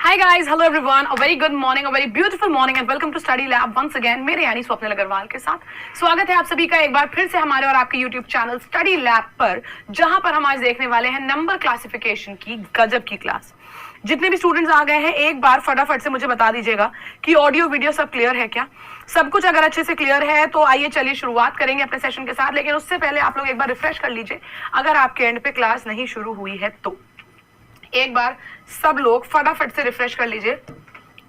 Hi guys, hello everyone, a very good morning, a very beautiful morning and welcome to Study Lab once again मेरे यानी स्वप्निल अग्रवाल के साथ स्वागत है आप सभी का एक बार फिर से हमारे और आपके YouTube चैनल Study Lab पर, जहां पर हम आज देखने वाले हैं नंबर क्लासिफिकेशन की गजब की क्लास। जितने भी स्टूडेंट्स आ गए हैं एक बार फटाफट से मुझे बता दीजिएगा कि ऑडियो वीडियो सब क्लियर है क्या। सब कुछ अगर अच्छे से क्लियर है तो आइए चलिए शुरुआत करेंगे अपने सेशन के साथ, लेकिन उससे पहले आप लोग एक बार रिफ्रेश कर लीजिए अगर आपके एंड पे क्लास नहीं शुरू हुई है तो। एक बार सब लोग फटाफट से रिफ्रेश कर लीजिए,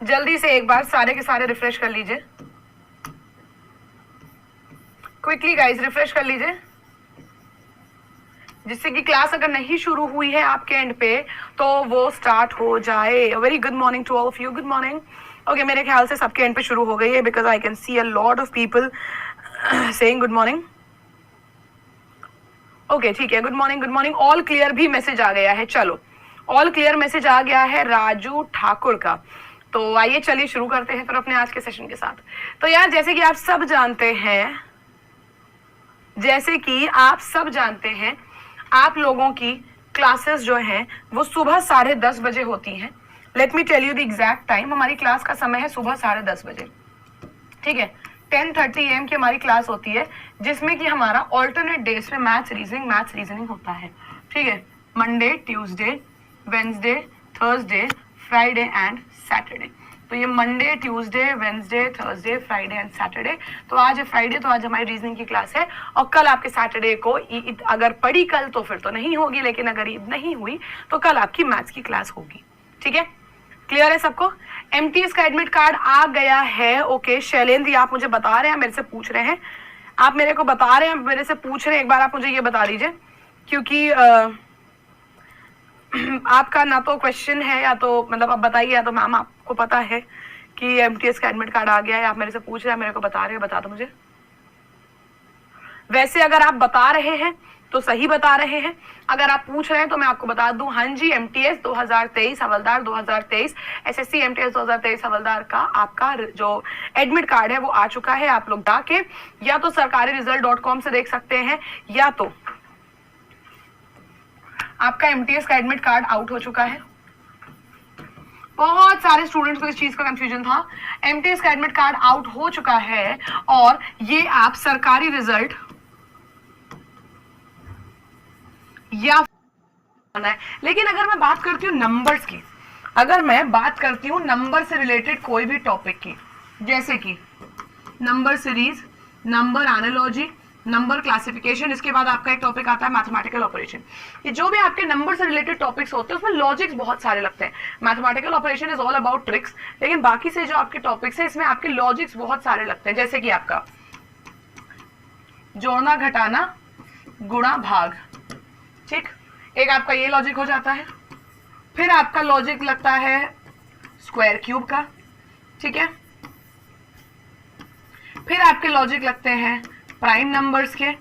जल्दी से एक बार सारे के सारे रिफ्रेश कर लीजिए, क्विकली गाइस रिफ्रेश कर लीजिए, जिससे कि क्लास अगर नहीं शुरू हुई है आपके एंड पे तो वो स्टार्ट हो जाए। Very good morning to all of you, good morning. Okay, मेरे ख्याल से सबके एंड पे शुरू हो गई है because I can see a lot of people saying good morning. Okay ठीक है, good morning good morning, all clear भी मैसेज आ गया है। चलो ऑल क्लियर मैसेज आ गया है राजू ठाकुर का। तो आइए चलिए शुरू करते हैं फिर अपने आज के सेशन के साथ। तो यार जैसे कि आप सब जानते हैं आप लोगों की क्लासेस जो हैं वो सुबह 10:30 बजे होती हैं। Let me tell you the exact time. हमारी क्लास का समय है सुबह 10:30 बजे, ठीक है। 10:30 AM की हमारी क्लास होती है, जिसमें कि हमारा ऑल्टरनेट डेज में मैथ्स रीजनिंग होता है, ठीक है। Monday, Tuesday, Wednesday, Thursday, Friday and Saturday. तो ये Monday, Tuesday, Wednesday, Thursday, Friday and Saturday. तो आज है फ्राइडे, तो आज हमारी रीजनिंग की क्लास है और कल आपके सैटरडे को अगर पढ़ी कल तो फिर तो नहीं होगी, लेकिन अगर ईद नहीं हुई तो कल आपकी मैथ्स की क्लास होगी, ठीक है। क्लियर है सबको? एमटीएस का एडमिट कार्ड आ गया है। ओके शैलेंद्र, आप मुझे बता रहे हैं, मेरे से पूछ रहे हैं, आप मेरे को बता रहे हैं, मेरे से पूछ रहे हैं, एक बार आप मुझे ये बता दीजिए क्योंकि आपका ना तो क्वेश्चन है या तो मतलब आप बताइए, या तो मैम आपको पता है कि एमटीएस का एडमिट कार्ड आ गया है, आप मेरे से पूछ रहे हैं, मेरे को बता रहे हैं, बता दो मुझे। वैसे अगर आप बता रहे हैं तो सही बता रहे हैं, अगर आप पूछ रहे हैं तो मैं आपको बता दूं, हाँ जी एमटीएस 2023 हवलदार 2023 एसएससी एमटीएस 2023 हवलदार का आपका जो एडमिट कार्ड है वो आ चुका है। आप लोग जाके या तो sarkariresult.com से देख सकते हैं, या तो आपका एमटीएस का एडमिट कार्ड आउट हो चुका है। बहुत सारे स्टूडेंट्स को इस चीज का कंफ्यूजन था। एमटीएस का एडमिट कार्ड आउट हो चुका है और ये आप सरकारी रिजल्ट या लेकिन अगर मैं बात करती हूँ नंबर्स की, अगर मैं बात करती हूँ नंबर से रिलेटेड कोई भी टॉपिक की, जैसे कि number series, number analogy, number classification, इसके बाद आपका एक टॉपिक आता है मैथमेटिकल ऑपरेशन। ये जो भी आपके नंबर से रिलेटेड टॉपिक्स होते हैं उसमें लॉजिक्स बहुत सारे लगते हैं। Mathematical operation is all about tricks, लेकिन बाकी से जो आपके टॉपिक्स हैं इसमें आपके लॉजिक्स बहुत सारे लगते हैं, जैसे कि आपका जोड़ना, घटाना, गुणा, भाग, ठीक। एक आपका ये लॉजिक हो जाता है। फिर आपका लॉजिक लगता है स्क्वायर क्यूब का, ठीक है। फिर आपके लॉजिक लगते हैं प्राइम नंबर्स के।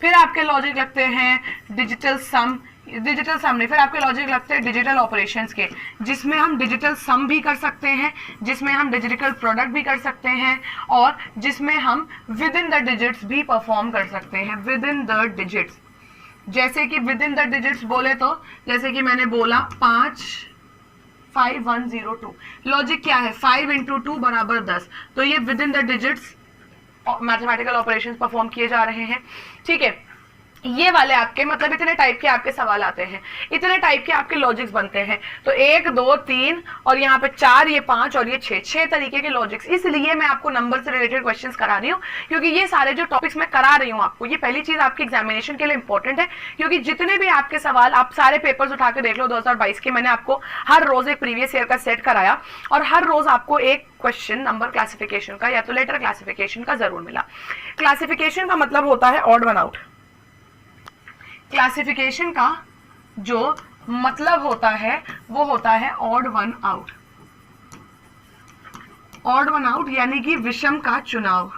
फिर आपके लॉजिक लगते हैं डिजिटल सम नहीं, फिर आपके लॉजिक लगते हैं डिजिटल ऑपरेशंस के, जिसमें हम डिजिटल सम भी कर सकते हैं, जिसमें हम डिजिटल प्रोडक्ट भी कर सकते हैं और जिसमें हम विद इन द डिजिट्स भी परफॉर्म कर सकते हैं। विद इन द डिजिट्स, जैसे कि विद इन द डिजिट्स बोले तो जैसे कि मैंने बोला 5102, लॉजिक क्या है 5 × 2 = 10। तो ये with in the digits mathematical operations perform किए जा रहे हैं, ठीक है। ये वाले आपके मतलब इतने टाइप के आपके सवाल आते हैं, इतने टाइप के आपके लॉजिक्स बनते हैं। तो 1 2 3 और यहाँ पे 4, ये 5 और ये 6 तरीके के लॉजिक्स। इसलिए मैं आपको नंबर से रिलेटेड क्वेश्चंस करा रही हूँ, क्योंकि ये सारे जो टॉपिक्स मैं करा रही हूँ आपको, ये पहली चीज आपकी एग्जामिनेशन के लिए इंपॉर्टेंट है, क्योंकि जितने भी आपके सवाल, आप सारे पेपर्स उठा के देख लो 2022 के, मैंने आपको हर रोज एक प्रीवियस ईयर का सेट कराया और हर रोज आपको एक क्वेश्चन नंबर क्लासिफिकेशन का या तो लेटर क्लासिफिकेशन का जरूर मिला। क्लासिफिकेशन का मतलब होता है ऑड वन आउट। क्लासिफिकेशन का जो मतलब होता है वो होता है odd one out. Odd one out यानी कि विषम का चुनाव,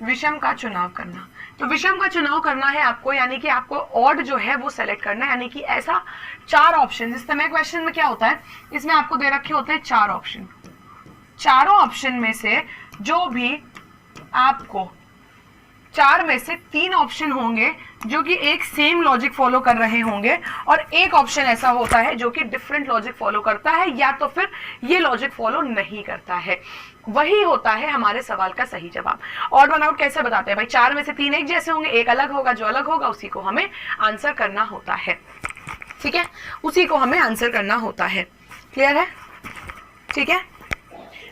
विषम का चुनाव करना। तो विषम का चुनाव करना है आपको, यानी कि आपको ऑड जो है वो सेलेक्ट करना है, यानी कि ऐसा 4 ऑप्शन। इस समय क्वेश्चन में क्या होता है, इसमें आपको दे रखे होते हैं 4 ऑप्शन। चारों ऑप्शन में से जो भी आपको 4 में से 3 ऑप्शन होंगे जो कि एक सेम लॉजिक फॉलो कर रहे होंगे, और एक ऑप्शन ऐसा होता है जो कि डिफरेंट लॉजिक फॉलो करता है या तो फिर ये लॉजिक फॉलो नहीं करता है। वही होता है हमारे सवाल का सही जवाब। ऑड वन आउट कैसे बताते हैं भाई? 4 में से 3 एक जैसे होंगे, एक अलग होगा, जो अलग होगा उसी को हमें आंसर करना होता है। ठीक है, उसी को हमें आंसर करना होता है। क्लियर है? ठीक है,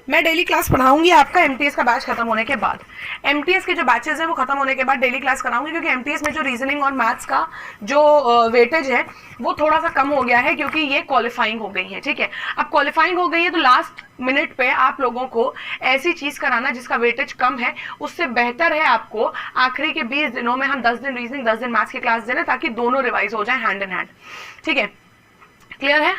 मैं डेली क्लास पढ़ाऊंगी आपका एमटीएस का बैच खत्म होने के बाद। एमटीएस के जो बैचेस हैं वो खत्म होने के बाद डेली क्लास कराऊंगी, क्योंकि एमटीएस में जो रीजनिंग और मैथ्स का जो वेटेज है वो थोड़ा सा कम हो गया है, क्योंकि ये क्वालिफाइंग हो गई है। ठीक है, अब क्वालिफाइंग हो गई है तो लास्ट मिनट पे आप लोगों को ऐसी चीज कराना जिसका वेटेज कम है, उससे बेहतर है आपको आखिरी के 20 दिनों में हम 10 दिन रीजनिंग 10 दिन मैथ्स की क्लास देना, ताकि दोनों रिवाइज हो जाए हैंड इन हैंड। ठीक है, क्लियर है?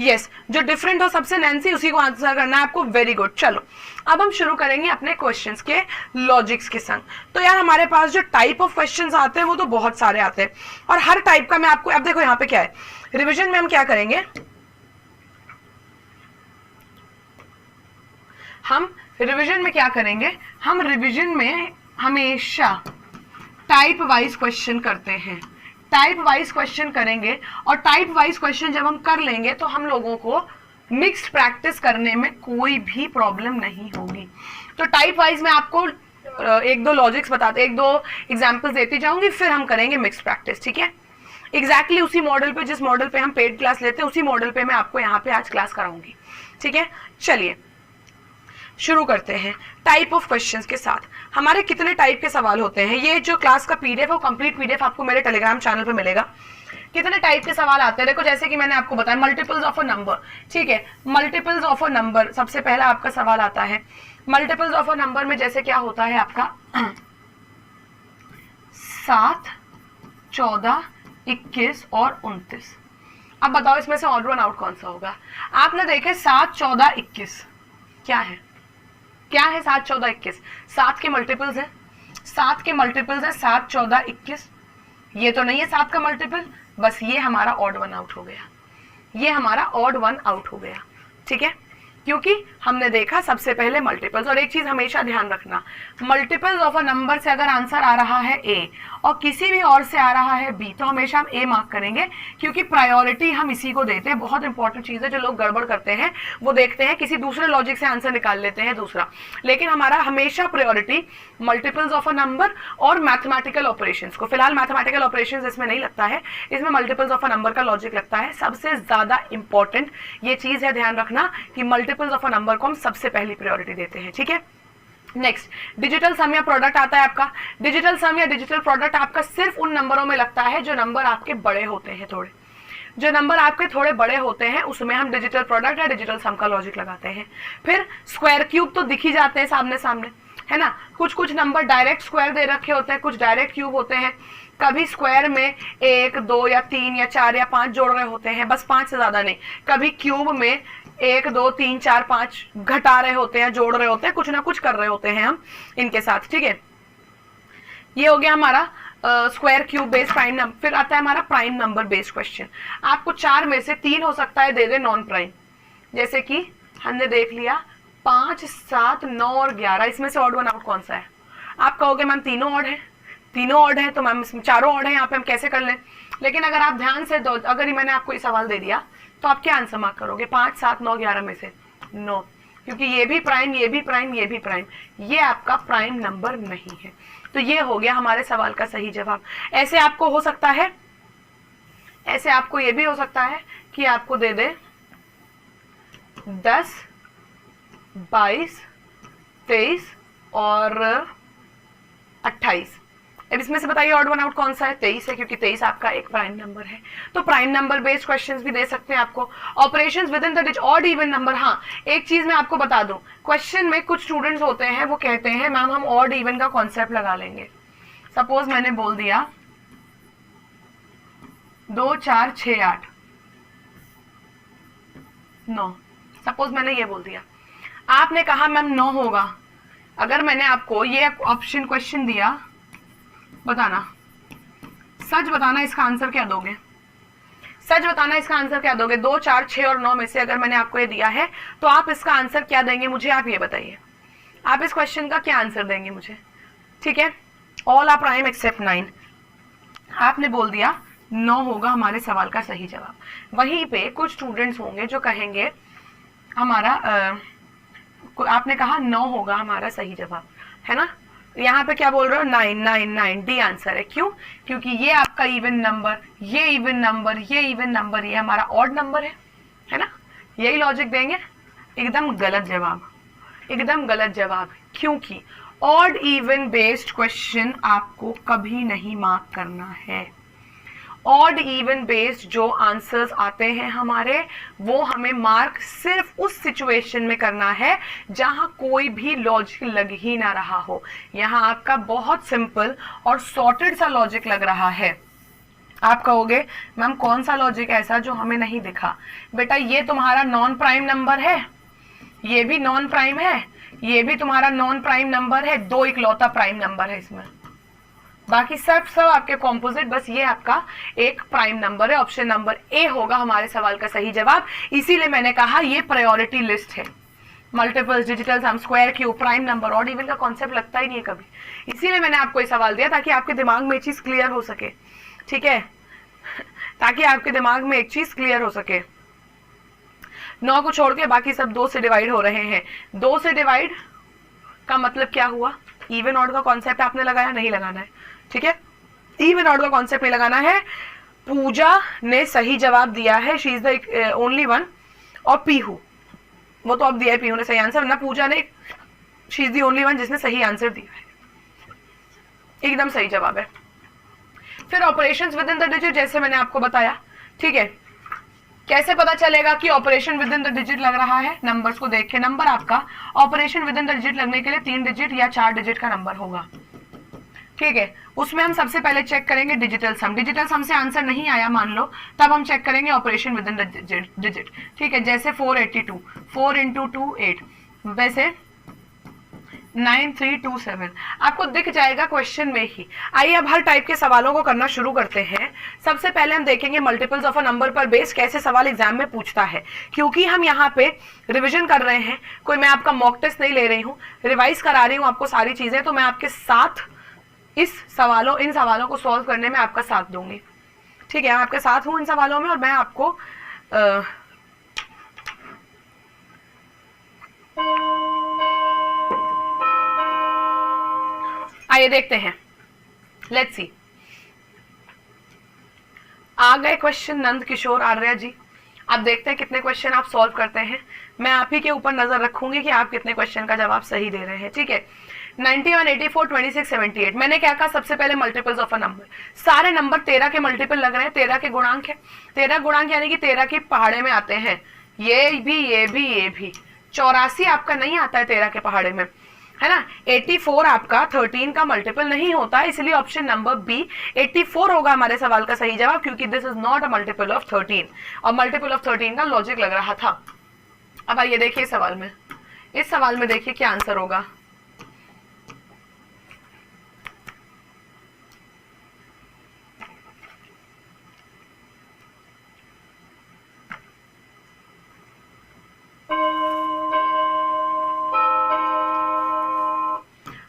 यस, जो डिफरेंट हो सबसे नैन्सी उसी को आंसर करना है आपको। Very good. चलो अब हम शुरू करेंगे अपने क्वेश्चंस के लॉजिक्स के संग। तो यार हमारे पास जो टाइप ऑफ क्वेश्चंस आते हैं वो तो बहुत सारे आते हैं, और हर टाइप का मैं आपको, अब देखो यहाँ पे क्या है, रिवीजन में हम क्या करेंगे, हम रिवीजन में क्या करेंगे, हम रिवीजन में हमेशा टाइप वाइज क्वेश्चन करते हैं। टाइप वाइज क्वेश्चन करेंगे, और टाइप वाइज क्वेश्चन जब हम कर लेंगे तो हम लोगों को मिक्स्ड प्रैक्टिस करने में कोई भी प्रॉब्लम नहीं होगी। तो टाइप वाइज में आपको एक दो लॉजिक्स बताते, एक दो एग्जांपल्स देती जाऊंगी, फिर हम करेंगे मिक्स्ड प्रैक्टिस। ठीक है, एग्जैक्टली उसी मॉडल पे, जिस मॉडल पे हम पेड क्लास लेते हैं उसी मॉडल पे मैं आपको यहाँ पे आज क्लास कराऊंगी। ठीक है, चलिए शुरू करते हैं टाइप ऑफ क्वेश्चंस के साथ। हमारे कितने टाइप के सवाल होते हैं, ये जो क्लास का पीडीएफ है वो कंप्लीट पीडीएफ आपको मेरे टेलीग्राम चैनल पे मिलेगा। कितने टाइप के सवाल आते हैं, देखो जैसे कि मैंने आपको बताया मल्टीपल्स ऑफ अ नंबर। ठीक है, मल्टीपल्स ऑफ अ नंबर सबसे पहला आपका सवाल आता है। मल्टीपल्स ऑफ अ नंबर में जैसे क्या होता है आपका 7, 14, 21 और 29। अब बताओ इसमें से ऑड वन आउट कौन सा होगा? आपने देखे 7, 14, 21 क्या है? क्या है 7, 14, 21? 7 के मल्टीपल्स है, 7 के मल्टीपल्स है 7, 14, 21। ये तो नहीं है 7 का मल्टीपल, बस ये हमारा ऑड वन आउट हो गया, ये हमारा ऑड वन आउट हो गया। ठीक है, क्योंकि हमने देखा सबसे पहले मल्टीपल्स। और एक चीज हमेशा ध्यान रखना, मल्टीपल्स ऑफ अ नंबर से अगर आंसर आ रहा है ए और किसी भी और से आ रहा है बी, तो हमेशा हम ए मार्क करेंगे, क्योंकि प्रायोरिटी हम इसी को देते हैं। बहुत इंपॉर्टेंट चीज है, जो लोग गड़बड़ करते हैं वो देखते हैं किसी दूसरे लॉजिक से आंसर निकाल लेते हैं दूसरा, लेकिन हमारा हमेशा priority multiples of a number और मैथमेटिकल ऑपरेशंस को। फिलहाल मैथमेटिकल ऑपरेशंस इसमें नहीं लगता है, इसमें मल्टीपल्स ऑफ अ नंबर का लॉजिक लगता है। सबसे ज्यादा इंपॉर्टेंट ये चीज है, ध्यान रखना कि मल्टीपल्स ऑफ अ नंबर को हम सबसे पहली प्रायोरिटी देते हैं। ठीक है, नेक्स्ट डिजिटल सम या प्रोडक्ट आता है आपका। डिजिटल सम या डिजिटल प्रोडक्ट आपका सिर्फ उन नंबरों में लगता है जो नंबर आपके बड़े होते हैं। थोड़े जो नंबर आपके थोड़े बड़े होते हैं उसमें हम डिजिटल प्रोडक्ट या डिजिटल सम का लॉजिक लगाते हैं। फिर स्क्वायर क्यूब तो दिख ही जाते हैं सामने सामने, है ना। कुछ कुछ नंबर डायरेक्ट स्क्वायर दे रखे होते हैं, कुछ डायरेक्ट क्यूब होते हैं। कभी स्क्वायर में 1, 2 या 3 या 4 या 5 जोड़ रहे होते हैं, बस 5 से ज्यादा नहीं। कभी क्यूब में 1, 2, 3, 4, 5 घटा रहे होते हैं, जोड़ रहे होते हैं, कुछ ना कुछ कर रहे होते हैं हम इनके साथ। ठीक है, ये हो गया हमारा square cube based prime number. फिर आता है हमारा प्राइम नंबर बेस्ड क्वेश्चन। आपको 4 में से 3 हो सकता है दे दे नॉन प्राइम, जैसे कि हमने देख लिया 5, 7, 9 और 11। इसमें से ऑड वन आउट कौन सा है? आप कहोगे मैम तीनों ऑड है, तीनों ऑड है, तो मैम इसमें चारों ऑड है, यहाँ पे हम कैसे कर लें? लेकिन अगर आप ध्यान से दो, अगर मैंने आपको ये सवाल दे दिया तो आप क्या आंसर मार्क करोगे? 5, 7, 9, 11 में से 9, क्योंकि ये भी प्राइम, ये भी प्राइम, ये भी प्राइम, ये आपका प्राइम नंबर नहीं है। तो ये हो गया हमारे सवाल का सही जवाब। ऐसे आपको हो सकता है, ऐसे आपको ये भी हो सकता है कि आपको दे दे 10, 22, 23 और 28। अब इसमें से बताइए ऑड वन आउट कौन सा है? 23 है, क्योंकि 23 आपका एक प्राइम नंबर है। तो प्राइम नंबर बेस्ड क्वेश्चंस भी दे सकते हैं आपको। Operations with in the digit odd even number. हाँ, एक चीज मैं आपको बता दूं, क्वेश्चन में कुछ स्टूडेंट्स होते हैं वो कहते हैं मैम हम ऑड इवन का कॉन्सेप्ट लगा लेंगे। सपोज मैंने बोल दिया 2, 4, 6, 8, 9, सपोज मैंने ये बोल दिया, आपने कहा मैम 9 होगा। अगर मैंने आपको ये ऑप्शन क्वेश्चन दिया, बताना, सच बताना इसका आंसर क्या दोगे? सच बताना इसका आंसर क्या दोगे? 2, 4, 6 और 9 में से अगर मैंने आपको ये दिया है तो आप इसका आंसर क्या देंगे मुझे? आप ये बताइए, आप इस क्वेश्चन का क्या आंसर देंगे मुझे? ठीक है, ऑल आर प्राइम एक्सेप्ट 9। आपने बोल दिया 9 होगा हमारे सवाल का सही जवाब। वहीं पे कुछ स्टूडेंट्स होंगे जो कहेंगे हमारा आपने कहा 9 होगा हमारा सही जवाब, है ना। यहाँ पे क्या बोल रहे हो, 9 9 9 डी आंसर है। क्यों? क्योंकि ये आपका इवन नंबर, ये इवन नंबर, ये इवन नंबर, ये हमारा ऑड नंबर है ना। यही लॉजिक देंगे। एकदम गलत जवाब, एकदम गलत जवाब। क्योंकि ऑड इवन बेस्ड क्वेश्चन आपको कभी नहीं मार्क करना है। ऑड इवन बेस्ड जो आंसर्स आते हैं हमारे, वो हमें मार्क सिर्फ उस सिचुएशन में करना है जहां कोई भी लॉजिक लग ही ना रहा हो। यहां आपका बहुत सिंपल और सॉर्टेड सा लॉजिक लग रहा है। आप कहोगे मैम कौन सा लॉजिक ऐसा जो हमें नहीं दिखा? बेटा ये तुम्हारा नॉन प्राइम नंबर है, ये भी नॉन प्राइम है, ये भी तुम्हारा नॉन प्राइम नंबर है, 2 इकलौता प्राइम नंबर है इसमें, बाकी सब आपके कॉम्पोजिट, बस ये आपका एक प्राइम नंबर है। ऑप्शन नंबर ए होगा हमारे सवाल का सही जवाब। इसीलिए मैंने कहा ये प्रायोरिटी लिस्ट है। Multiples, digital sum, square, cube, prime number, odd even का कॉन्सेप्ट लगता ही नहीं है कभी। इसीलिए मैंने आपको ये सवाल दिया ताकि आपके दिमाग में एक चीज क्लियर हो सके, ठीक है, ताकि आपके दिमाग में एक चीज क्लियर हो सके। 9 को छोड़ के बाकी सब 2 से डिवाइड हो रहे हैं। 2 से डिवाइड का मतलब क्या हुआ? इवन ऑड का कॉन्सेप्ट आपने लगाया, नहीं लगाना है, ठीक है। इवन ऑड का कॉन्सेप्ट नहीं लगाना है। पूजा ने सही जवाब दिया है, she is the only one. और पीहू, वो तो अब दिया है पीहू ने सही आंसर, ना पूजा ने, she is the only one जिसने सही आंसर दिया है, एकदम सही जवाब है। फिर operations with in the digit, जैसे मैंने आपको बताया, ठीक है। कैसे पता चलेगा कि operation with in the digit लग रहा है? नंबर्स को देख के। नंबर आपका operation with in the digit लगने के लिए 3 डिजिट या 4 डिजिट का नंबर होगा, ठीक है। उसमें हम सबसे पहले चेक करेंगे डिजिटल सम। डिजिटल सम से आंसर नहीं आया मान लो, तब हम चेक करेंगे operation with in the digit, ठीक है। जैसे 482, 4 × 2 8, वैसे 9327 आपको दिख जाएगा क्वेश्चन में ही। आइए अब हर टाइप के सवालों को करना शुरू करते हैं। सबसे पहले हम देखेंगे मल्टीपल्स ऑफ अ नंबर पर बेस कैसे सवाल एग्जाम में पूछता है। क्योंकि हम यहाँ पे रिवीजन कर रहे हैं, कोई मैं आपका मॉक टेस्ट नहीं ले रही हूँ, रिवाइज करा रही हूँ आपको सारी चीजें, तो मैं आपके साथ इन सवालों को सॉल्व करने में आपका साथ दूंगी, ठीक है। मैं आपके साथ हूं इन सवालों में और मैं आपको आइए देखते हैं, लेट्स सी। आ गए क्वेश्चन नंद किशोर आर्या जी। अब देखते हैं कितने क्वेश्चन आप सॉल्व करते हैं। मैं आप ही के ऊपर नजर रखूंगी कि आप कितने क्वेश्चन का जवाब सही दे रहे हैं, ठीक है। 91, 84, 26, 78। मैंने क्या कहा? सबसे पहले मल्टीपल्स ऑफ अ नंबर। सारे नंबर 13 के मल्टीपल लग रहे हैं, 13 के गुणांक है। 13 गुणांक यानी कि 13 की पहाड़े में आते हैं, ये भी, ये भी, ये भी। 84 आपका नहीं आता है 13 के पहाड़े में, है ना। 84 आपका 13 का मल्टीपल नहीं होता, इसलिए ऑप्शन नंबर बी 84 होगा हमारे सवाल का सही जवाब, क्योंकि this is not a multiple of 13। और मल्टीपल ऑफ 13 का लॉजिक लग रहा था। अब आइए देखिए सवाल में, इस सवाल में देखिए क्या आंसर होगा।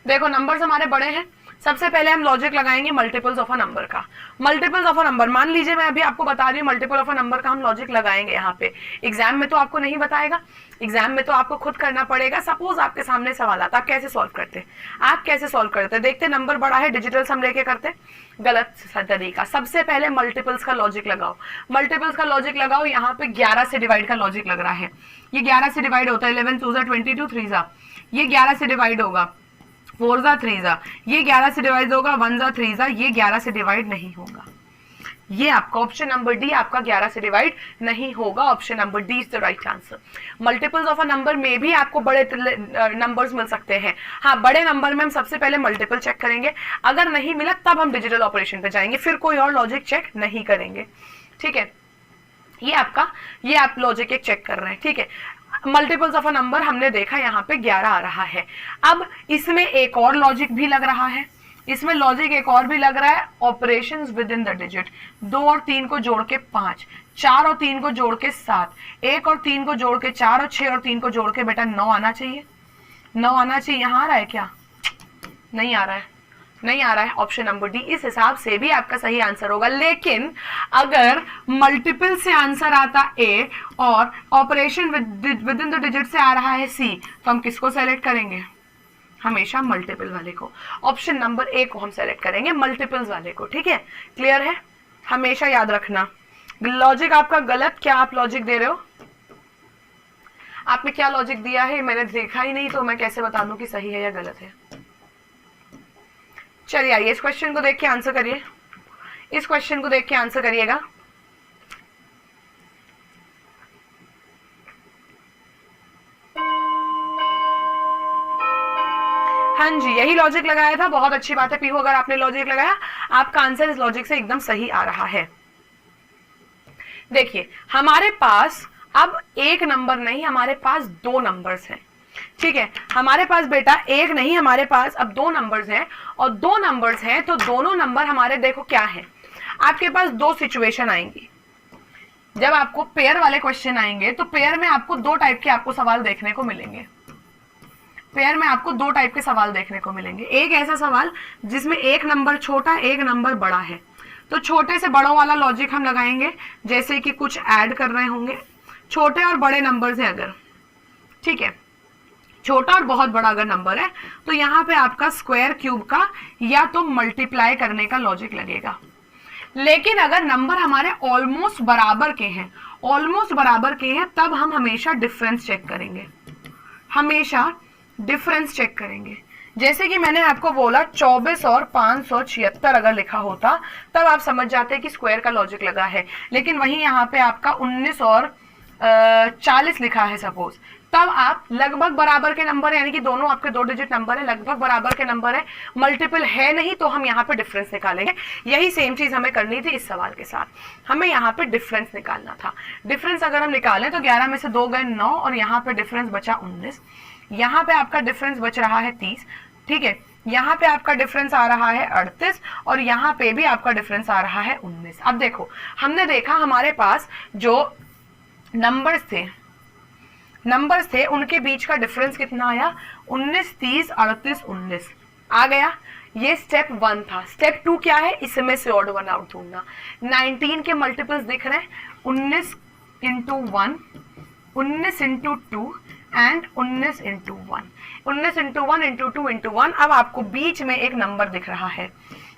देखो नंबर्स हमारे बड़े हैं। सबसे पहले हम लॉजिक लगाएंगे मल्टीपल्स ऑफ अ नंबर का। मल्टीपल्स ऑफ अ नंबर, मान लीजिए मैं अभी आपको बता रही हूँ मल्टीपल ऑफ अ नंबर का हम लॉजिक लगाएंगे यहाँ पे। एग्जाम में तो आपको नहीं बताएगा, एग्जाम में तो आपको खुद करना पड़ेगा। सपोज आपके सामने सवाल आता, आप कैसे सॉल्व करते? आप कैसे सॉल्व करते? देखते नंबर बड़ा है, डिजिटल सम लेके करते, गलत तरीका। सबसे पहले मल्टीपल्स का लॉजिक लगाओ। मल्टीपल्स का लॉजिक लगाओ, यहाँ पे 11 से डिवाइड का लॉजिक लग रहा है। ये 11 से डिवाइड होता है, 11 2 22 3 ये 11 से डिवाइड होगा, 4 3 ये 11 से डिवाइड होगा, 1 3 ये 11 से डिवाइड नहीं होगा। ये आपका ऑप्शन नंबर डी आपका 11 से डिवाइड नहीं होगा। Option number D is the right answer. Multiples of a number में भी आपको बड़े नंबर्स मिल सकते हैं। हाँ, बड़े नंबर में हम सबसे पहले मल्टीपल चेक करेंगे, अगर नहीं मिला तब हम डिजिटल ऑपरेशन पे जाएंगे, फिर कोई और लॉजिक चेक नहीं करेंगे, ठीक है। ये आप लॉजिक एक चेक कर रहे हैं, ठीक है। मल्टीपल्स ऑफ अ नंबर हमने देखा यहाँ पे 11 आ रहा है। अब इसमें एक और लॉजिक भी लग रहा है, इसमें लॉजिक एक और भी लग रहा है, operations with in the digit. 2 और 3 को जोड़ के 5, 4 और 3 को जोड़ के 7, 1 और 3 को जोड़ के 4 और 6 और 3 को जोड़ के बेटा 9 आना चाहिए। 9 आना चाहिए। यहाँ आ रहा है क्या? नहीं आ रहा है, नहीं आ रहा है, ऑप्शन नंबर डी इस हिसाब से भी आपका सही आंसर होगा। लेकिन अगर मल्टीपल से आंसर आता ए और operation with in the digit से आ रहा है सी, तो हम किसको सेलेक्ट करेंगे? हमेशा मल्टीपल वाले को। ऑप्शन नंबर ए को हम सेलेक्ट करेंगे, मल्टीपल्स वाले को। ठीक है, क्लियर है? हमेशा याद रखना, लॉजिक आपका गलत, क्या आप लॉजिक दे रहे हो? आपने क्या लॉजिक दिया है मैंने देखा ही नहीं, तो मैं कैसे बता दूं कि सही है या गलत है? चलिए आइए इस क्वेश्चन को देख के आंसर करिए, इस क्वेश्चन को देख के आंसर करिएगा। हाँ जी, यही लॉजिक लगाया था, बहुत अच्छी बात है पीहू, अगर आपने लॉजिक लगाया आपका आंसर इस लॉजिक से एकदम सही आ रहा है। देखिए हमारे पास अब एक नंबर नहीं, हमारे पास दो नंबर्स हैं। ठीक है, हमारे पास बेटा एक नहीं, हमारे पास अब दो नंबर्स हैं, और दो नंबर्स हैं तो दोनों नंबर हमारे देखो क्या है, आपके पास दो सिचुएशन आएंगी। जब आपको पेयर वाले क्वेश्चन आएंगे तो पेयर में आपको दो टाइप के आपको सवाल देखने को मिलेंगे। पेयर में आपको दो टाइप के सवाल देखने को मिलेंगे। एक ऐसा सवाल जिसमें एक नंबर छोटा एक नंबर बड़ा है, तो छोटे से बड़ों वाला लॉजिक हम लगाएंगे, जैसे कि कुछ ऐड कर रहे होंगे, छोटे और बड़े नंबर है अगर, ठीक है, छोटा और बहुत बड़ा अगर नंबर है तो यहाँ पे आपका स्क्वायर क्यूब का या तो मल्टीप्लाई करने का लॉजिक लगेगा। लेकिन अगर नंबर हमारे ऑलमोस्ट बराबर के हैं, ऑलमोस्ट बराबर के हैं, तब हम हमेशा डिफरेंस चेक करेंगे, हमेशा डिफरेंस चेक करेंगे। जैसे कि मैंने आपको बोला 24 और 576 अगर लिखा होता तब आप समझ जाते कि स्क्वायर का लॉजिक लगा है, लेकिन वहीं यहाँ पे आपका 19 और 40 लिखा है सपोज, तब आप लगभग बराबर के नंबर यानी कि दोनों आपके दो डिजिट नंबर है, लगभग बराबर के नंबर है, मल्टीपल है नहीं, तो हम यहाँ पे डिफरेंस निकालेंगे। यही सेम चीज हमें करनी थी इस सवाल के साथ, हमें यहाँ पे डिफरेंस निकालना था। डिफरेंस अगर हम निकालें तो 11 में से 2 गए 9 और यहाँ पे डिफरेंस बचा 19, यहाँ पे आपका डिफरेंस बच रहा है 30। ठीक है, यहाँ पे आपका डिफरेंस आ रहा है 38 और यहाँ पे भी आपका डिफरेंस आ रहा है 19। अब देखो हमने देखा हमारे पास जो नंबर्स थे उनके बीच का डिफरेंस कितना आया, 19, 30, 38, 19 आ गया। ये स्टेप 1 था। स्टेप 2 क्या है, इसमें से ऑड वन आउट ढूंढना। 19 के मल्टीपल्स दिख रहे हैं, 19 into 1, 19 into 2 and 19 into 1, 19 into 1 into 2 into 1। अब आपको बीच में एक नंबर दिख रहा है,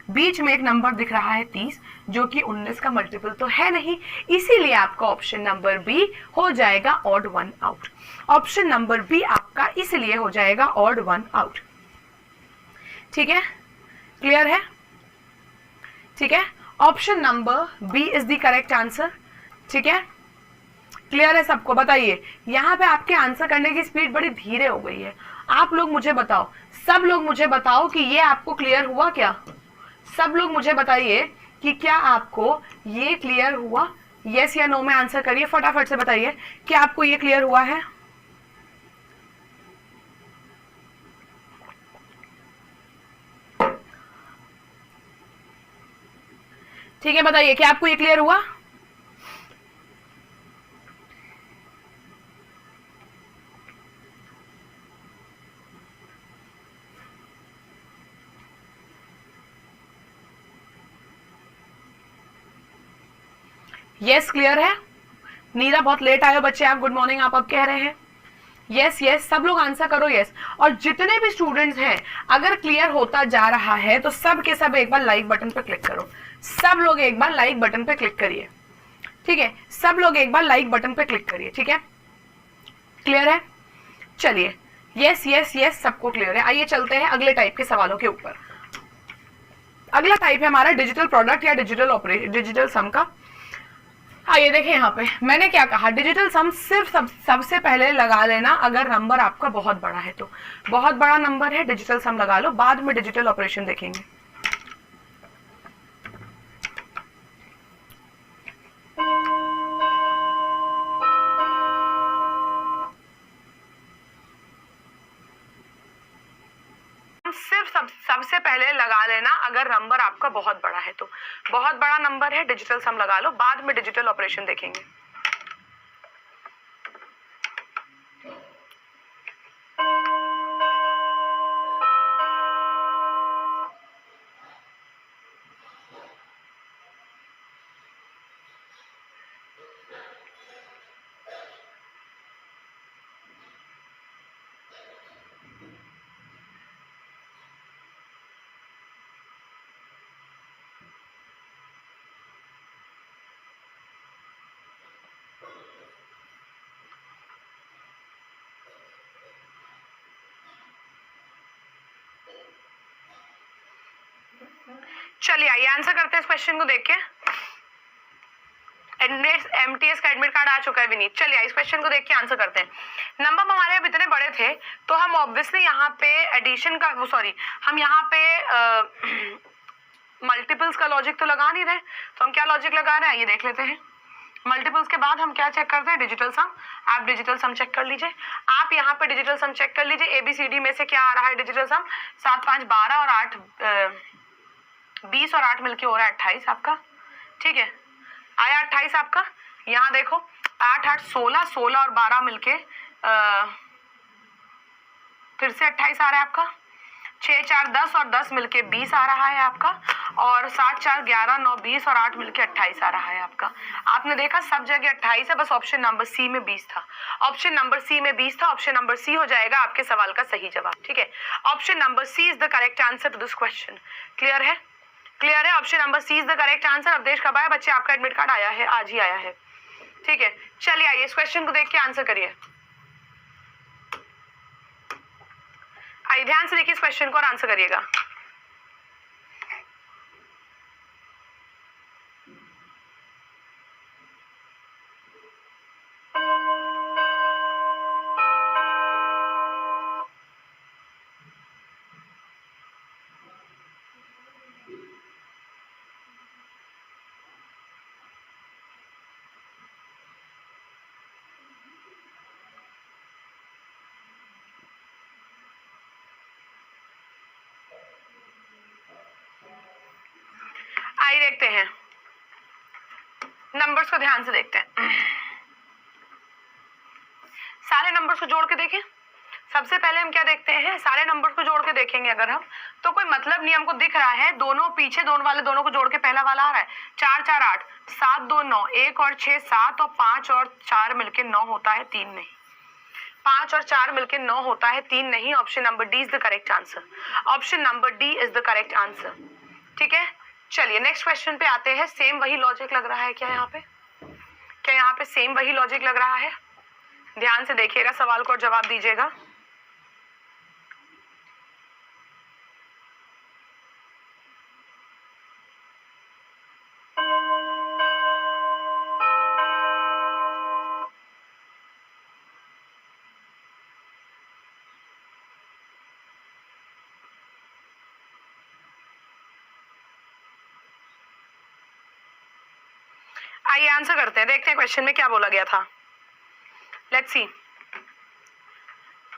बीच में एक नंबर दिख रहा है 30, जो कि 19 का मल्टीपल तो है नहीं, इसीलिए आपका ऑप्शन नंबर बी हो जाएगा odd one out. Option number B आपका इसलिए हो जाएगा ऑड वन आउट। ठीक है, क्लियर है? ठीक है, option number B is the correct answer. ठीक है, क्लियर है सबको? बताइए, यहाँ पे आपके आंसर करने की स्पीड बड़ी धीरे हो गई है। आप लोग मुझे बताओ, सब लोग मुझे बताओ कि ये आपको क्लियर हुआ क्या? सब लोग मुझे बताइए कि क्या आपको ये क्लियर हुआ? यस या नो में आंसर करिए, फटाफट से बताइए कि आपको ये क्लियर हुआ है। ठीक है, बताइए कि आपको ये क्लियर हुआ? यस, क्लियर है? नीरा बहुत लेट आए हो बच्चे आप, गुड मॉर्निंग आप अब कह रहे हैं। यस यस, सब लोग आंसर करो यस। और जितने भी स्टूडेंट्स हैं अगर क्लियर होता जा रहा है तो सब के सब एक बार लाइक बटन पे क्लिक करो, सब लोग एक बार लाइक बटन पे क्लिक करिए। ठीक है, सब लोग एक बार लाइक बटन पे क्लिक करिए। ठीक है, क्लियर है? चलिए, यस यस यस, सबको क्लियर है। आइए चलते हैं अगले टाइप के सवालों के ऊपर। अगला टाइप है हमारा डिजिटल प्रोडक्ट या डिजिटल सम का। आइए देखें, यहाँ पे मैंने क्या कहा, डिजिटल सम सिर्फ सबसे पहले लगा लेना अगर नंबर आपका बहुत बड़ा है तो। बहुत बड़ा नंबर है, डिजिटल सम लगा लो, बाद में डिजिटल ऑपरेशन देखेंगे। सिर्फ सबसे पहले लगा लेना अगर नंबर आपका बहुत बड़ा है तो। बहुत बड़ा नंबर है, डिजिटल सम लगा लो, बाद में डिजिटल ऑपरेशन देखेंगे। चलिए आइए आंसर करते हैं इस क्वेश्चन को देख के। एमटीएस का एडमिट कार्ड आ चुका है विनीत। चलिए इस क्वेश्चन को देख के आंसर करते हैं। नंबर हमारे अब इतने बड़े थे तो हम ऑब्वियसली यहाँ पे एडिशन का हम यहाँ पे मल्टीपल्स का लॉजिक तो लगा नहीं रहे, तो हम क्या लॉजिक लगा रहे हैं ये देख लेते हैं। मल्टीपल्स के बाद हम क्या चेक करते हैं, डिजिटल सम। आप डिजिटल सम चेक कर लीजिए, आप यहाँ पे डिजिटल सम चेक कर लीजिए। एबीसीडी में से क्या आ रहा है डिजिटल सम, 7 5 12 और 8 20 और 8 मिलके हो रहा है 28 आपका। ठीक है, आया 28 आपका। यहाँ देखो 8 8 16, 16 और 12 मिलके फिर से 28 आ रहा है आपका। 6 4 10 और 10 मिलके 20 आ रहा है आपका। और 7 4 11 9 20 और 8 मिलके 28 आ रहा है आपका। आपने देखा सब जगह 28 है, बस ऑप्शन नंबर सी में 20 था। ऑप्शन नंबर सी में 20 था, ऑप्शन नंबर सी हो जाएगा आपके सवाल का सही जवाब। ठीक है, option number C is the correct answer to this question. Clear है? क्लियर है, option number C is the correct answer. Awadhesh कब आया बच्चे? आपका एडमिट कार्ड आया है, आज ही आया है। ठीक है, चलिए आइए इस क्वेश्चन को देख के आंसर करिए। आइए ध्यान से देखिए इस क्वेश्चन को और आंसर करिएगा। आइए देखते हैं, नंबर्स को ध्यान से देखते हैं। सारे नंबर्स को जोड़ के देखें। सबसे पहले हम क्या देखते हैं, सारे नंबर्स को जोड़ के देखेंगे अगर हम, तो कोई मतलब नहीं हमको दिख रहा है। दोनों पीछे दोनों वाले दोनों को जोड़ के पहला वाला आ रहा है 4 4 8, 7 2 9, 1 और 6 7 और 5 और 4 मिलके 9 होता है, 3 नहीं। 5 और 4 मिलके 9 होता है, 3 नहीं। Option number D is the correct answer. Option number D is the correct answer. ठीक है, चलिए नेक्स्ट क्वेश्चन पे आते हैं। सेम वही लॉजिक लग रहा है क्या यहाँ पे? क्या यहाँ पे सेम वही लॉजिक लग रहा है? ध्यान से देखिएगा सवाल को और जवाब दीजिएगा। आइए आंसर करते हैं, देखते हैं क्वेश्चन में क्या बोला गया था। Let's see.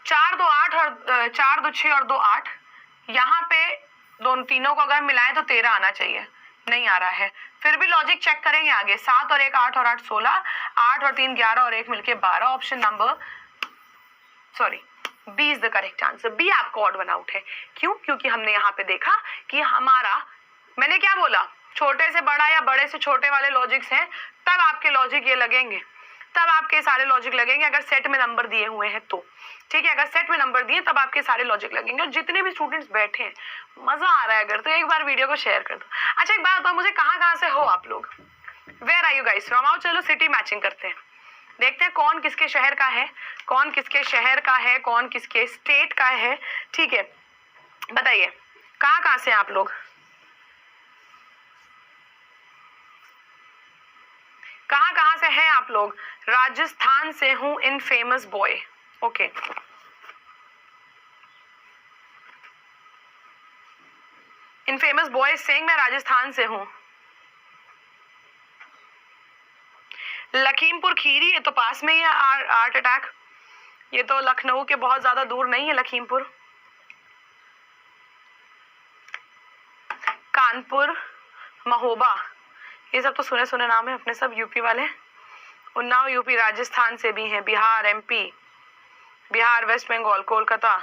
4 2 8 और 4 2 6 और 2 8, यहाँ पे दोनों तीनों को अगर मिलाएं तो 13 आना चाहिए, नहीं आ रहा है। फिर भी लॉजिक चेक करेंगे आगे। 7 और 1 8 और 8 16, 8 और 3 11 और 1 मिलके 12। Option number B is the correct answer. B आपको ऑड वन आउट है। क्यों? क्योंकि हमने यहाँ पे देखा कि हमारा, मैंने क्या बोला, छोटे से बड़ा या बड़े से छोटे वाले लॉजिक्स हैं, तब आपके लॉजिक ये लगेंगे, तब आपके सारे लॉजिक लगेंगे अगर सेट में नंबर दिए हुए हैं तो। ठीक है, अगर सेट में नंबर दिए तब आपके सारे लॉजिक लगेंगे। और जितने भी स्टूडेंट्स बैठे हैं, मजा आ रहा है अगर, तो एक बार वीडियो को शेयर कर दो। अच्छा एक बात बताओ मुझे, कहाँ से हो आप लोग? Where are you guys from? आओ चलो सिटी मैचिंग करते हैं, देखते हैं कौन किसके शहर का है, कौन किसके शहर का है, कौन किसके स्टेट का है। ठीक है, बताइए कहाँ से आप लोग? कहाँ से हैं आप लोग? राजस्थान से हूं, इन फेमस बॉय। ओके, इन फेमस बॉय से मैं राजस्थान से हूं। लखीमपुर खीरी, ये तो पास में ही है। आर्ट अटैक, ये तो लखनऊ के बहुत ज्यादा दूर नहीं है लखीमपुर। कानपुर, महोबा, ये सब तो सुने सुने नाम है अपने, सब यूपी वाले। उन्नाव यूपी, राजस्थान से भी हैं, बिहार, एमपी, बिहार, वेस्ट बंगाल, कोलकाता।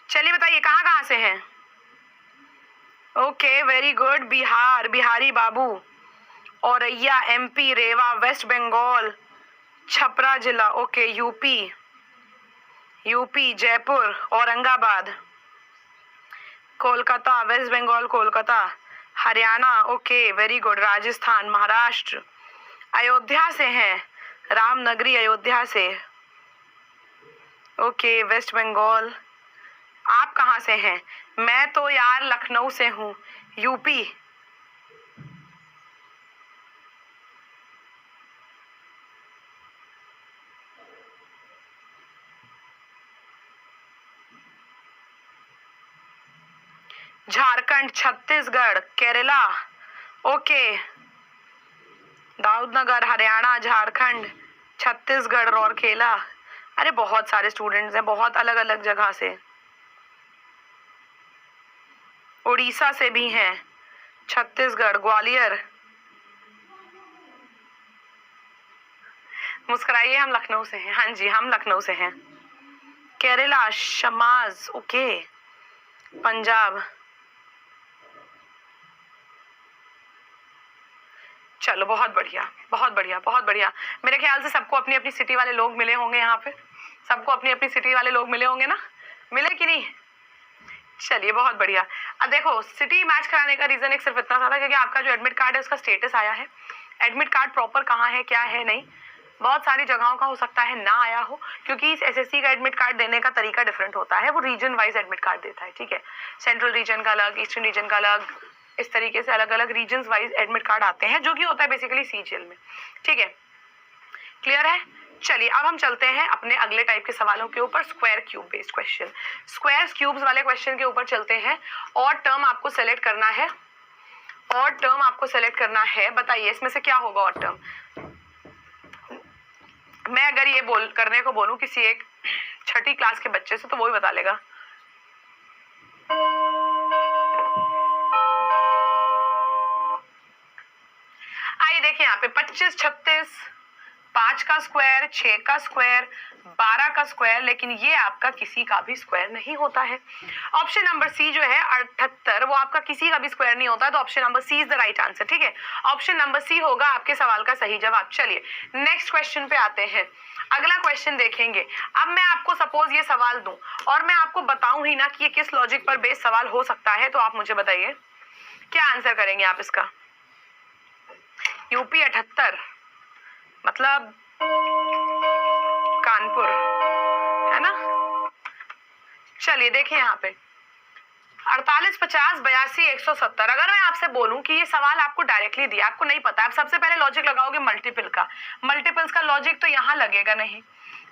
चलिए बताइए कहाँ से हैं? Okay very good. Bihar, Bihari बाबू। औरैया MP, रेवा वेस्ट बंगाल, छपरा जिला okay, UP Jaipur, Aurangabad, Kolkata West Bengal, Kolkata, Haryana okay very good, Rajasthan, Maharashtra, Ayodhya से हैं, रामनगरी अयोध्या से ओके, वेस्ट बंगाल। आप कहाँ से हैं? मैं तो यार लखनऊ से हूँ, यूपी। झारखंड, छत्तीसगढ़, केरला ओके, दाऊदनगर, हरियाणा, झारखंड, छत्तीसगढ़, रौरकेला। अरे बहुत सारे स्टूडेंट्स हैं, बहुत अलग अलग जगह से। उड़ीसा से भी हैं, छत्तीसगढ़, ग्वालियर। मुस्कुराइए, हम लखनऊ से हैं। हाँ जी, हम लखनऊ से हैं। केरला, शमाज ओके, पंजाब। चलो बहुत बढ़िया, बहुत बढ़िया, बहुत बढ़िया। मेरे ख्याल से सबको अपनी अपनी सिटी वाले लोग मिले होंगे यहाँ पे, सबको अपनी अपनी सिटी वाले लोग मिले होंगे ना, मिले कि नहीं? चलिए बहुत बढ़िया। अब देखो, सिटी मैच कराने का रीजन एक सिर्फ इतना था क्योंकि आपका जो एडमिट कार्ड है उसका स्टेटस आया है। एडमिट कार्ड प्रॉपर कहाँ है, क्या है, नहीं, बहुत सारी जगहों का हो सकता है ना आया हो, क्योंकि इस SSC का एडमिट कार्ड देने का तरीका डिफरेंट होता है। वो रीजन वाइज एडमिट कार्ड देता है, ठीक है। सेंट्रल रीजन का अलग, ईस्टर्न रीजन का अलग, इस तरीके से अलग अलग रीजन वाइज एडमिट कार्ड आते हैं, जो कि होता है बेसिकली CGL में, ठीक है। क्लियर है? चलिए अब हम चलते हैं अपने अगले टाइप के सवालों के ऊपर, square cube based question. Square cubes वाले क्वेश्चन के ऊपर चलते हैं। और टर्म आपको सेलेक्ट करना है, और टर्म आपको सेलेक्ट करना है। बताइए इसमें से क्या होगा और टर्म? मैं अगर ये करने को बोलूं किसी एक छठी क्लास के बच्चे से, तो वो भी बता लेगा। आइए देखिए यहाँ पे 25, 36, 5 का स्क्वायर, 6 का स्क्वायर, 12 का स्क्वायर, लेकिन ये आपका किसी का भी स्क्वायर नहीं होता है। ऑप्शन नंबर सी जो है 78, वो आपका किसी का भी स्क्वायर नहीं होता है, तो option number C is the right answer, ठीक है। ऑप्शन नंबर सी होगा आपके सवाल का सही जवाब। चलिए नेक्स्ट क्वेश्चन पे आते हैं। अगला क्वेश्चन देखेंगे। अब मैं आपको सपोज ये सवाल दूं और मैं आपको बताऊं ही ना कि ये किस लॉजिक पर बेस्ड सवाल हो सकता है, तो आप मुझे बताइए क्या आंसर करेंगे आप इसका। यूपी 78 मतलब कानपुर, है ना। चलिए देखिए यहाँ पे 48, 50, 82, 170। अगर मैं आपसे बोलूं कि ये सवाल आपको डायरेक्टली दिया, आपको नहीं पता, आप सबसे पहले लॉजिक लगाओगे मल्टीपल का। मल्टीपल्स का लॉजिक तो यहाँ लगेगा नहीं।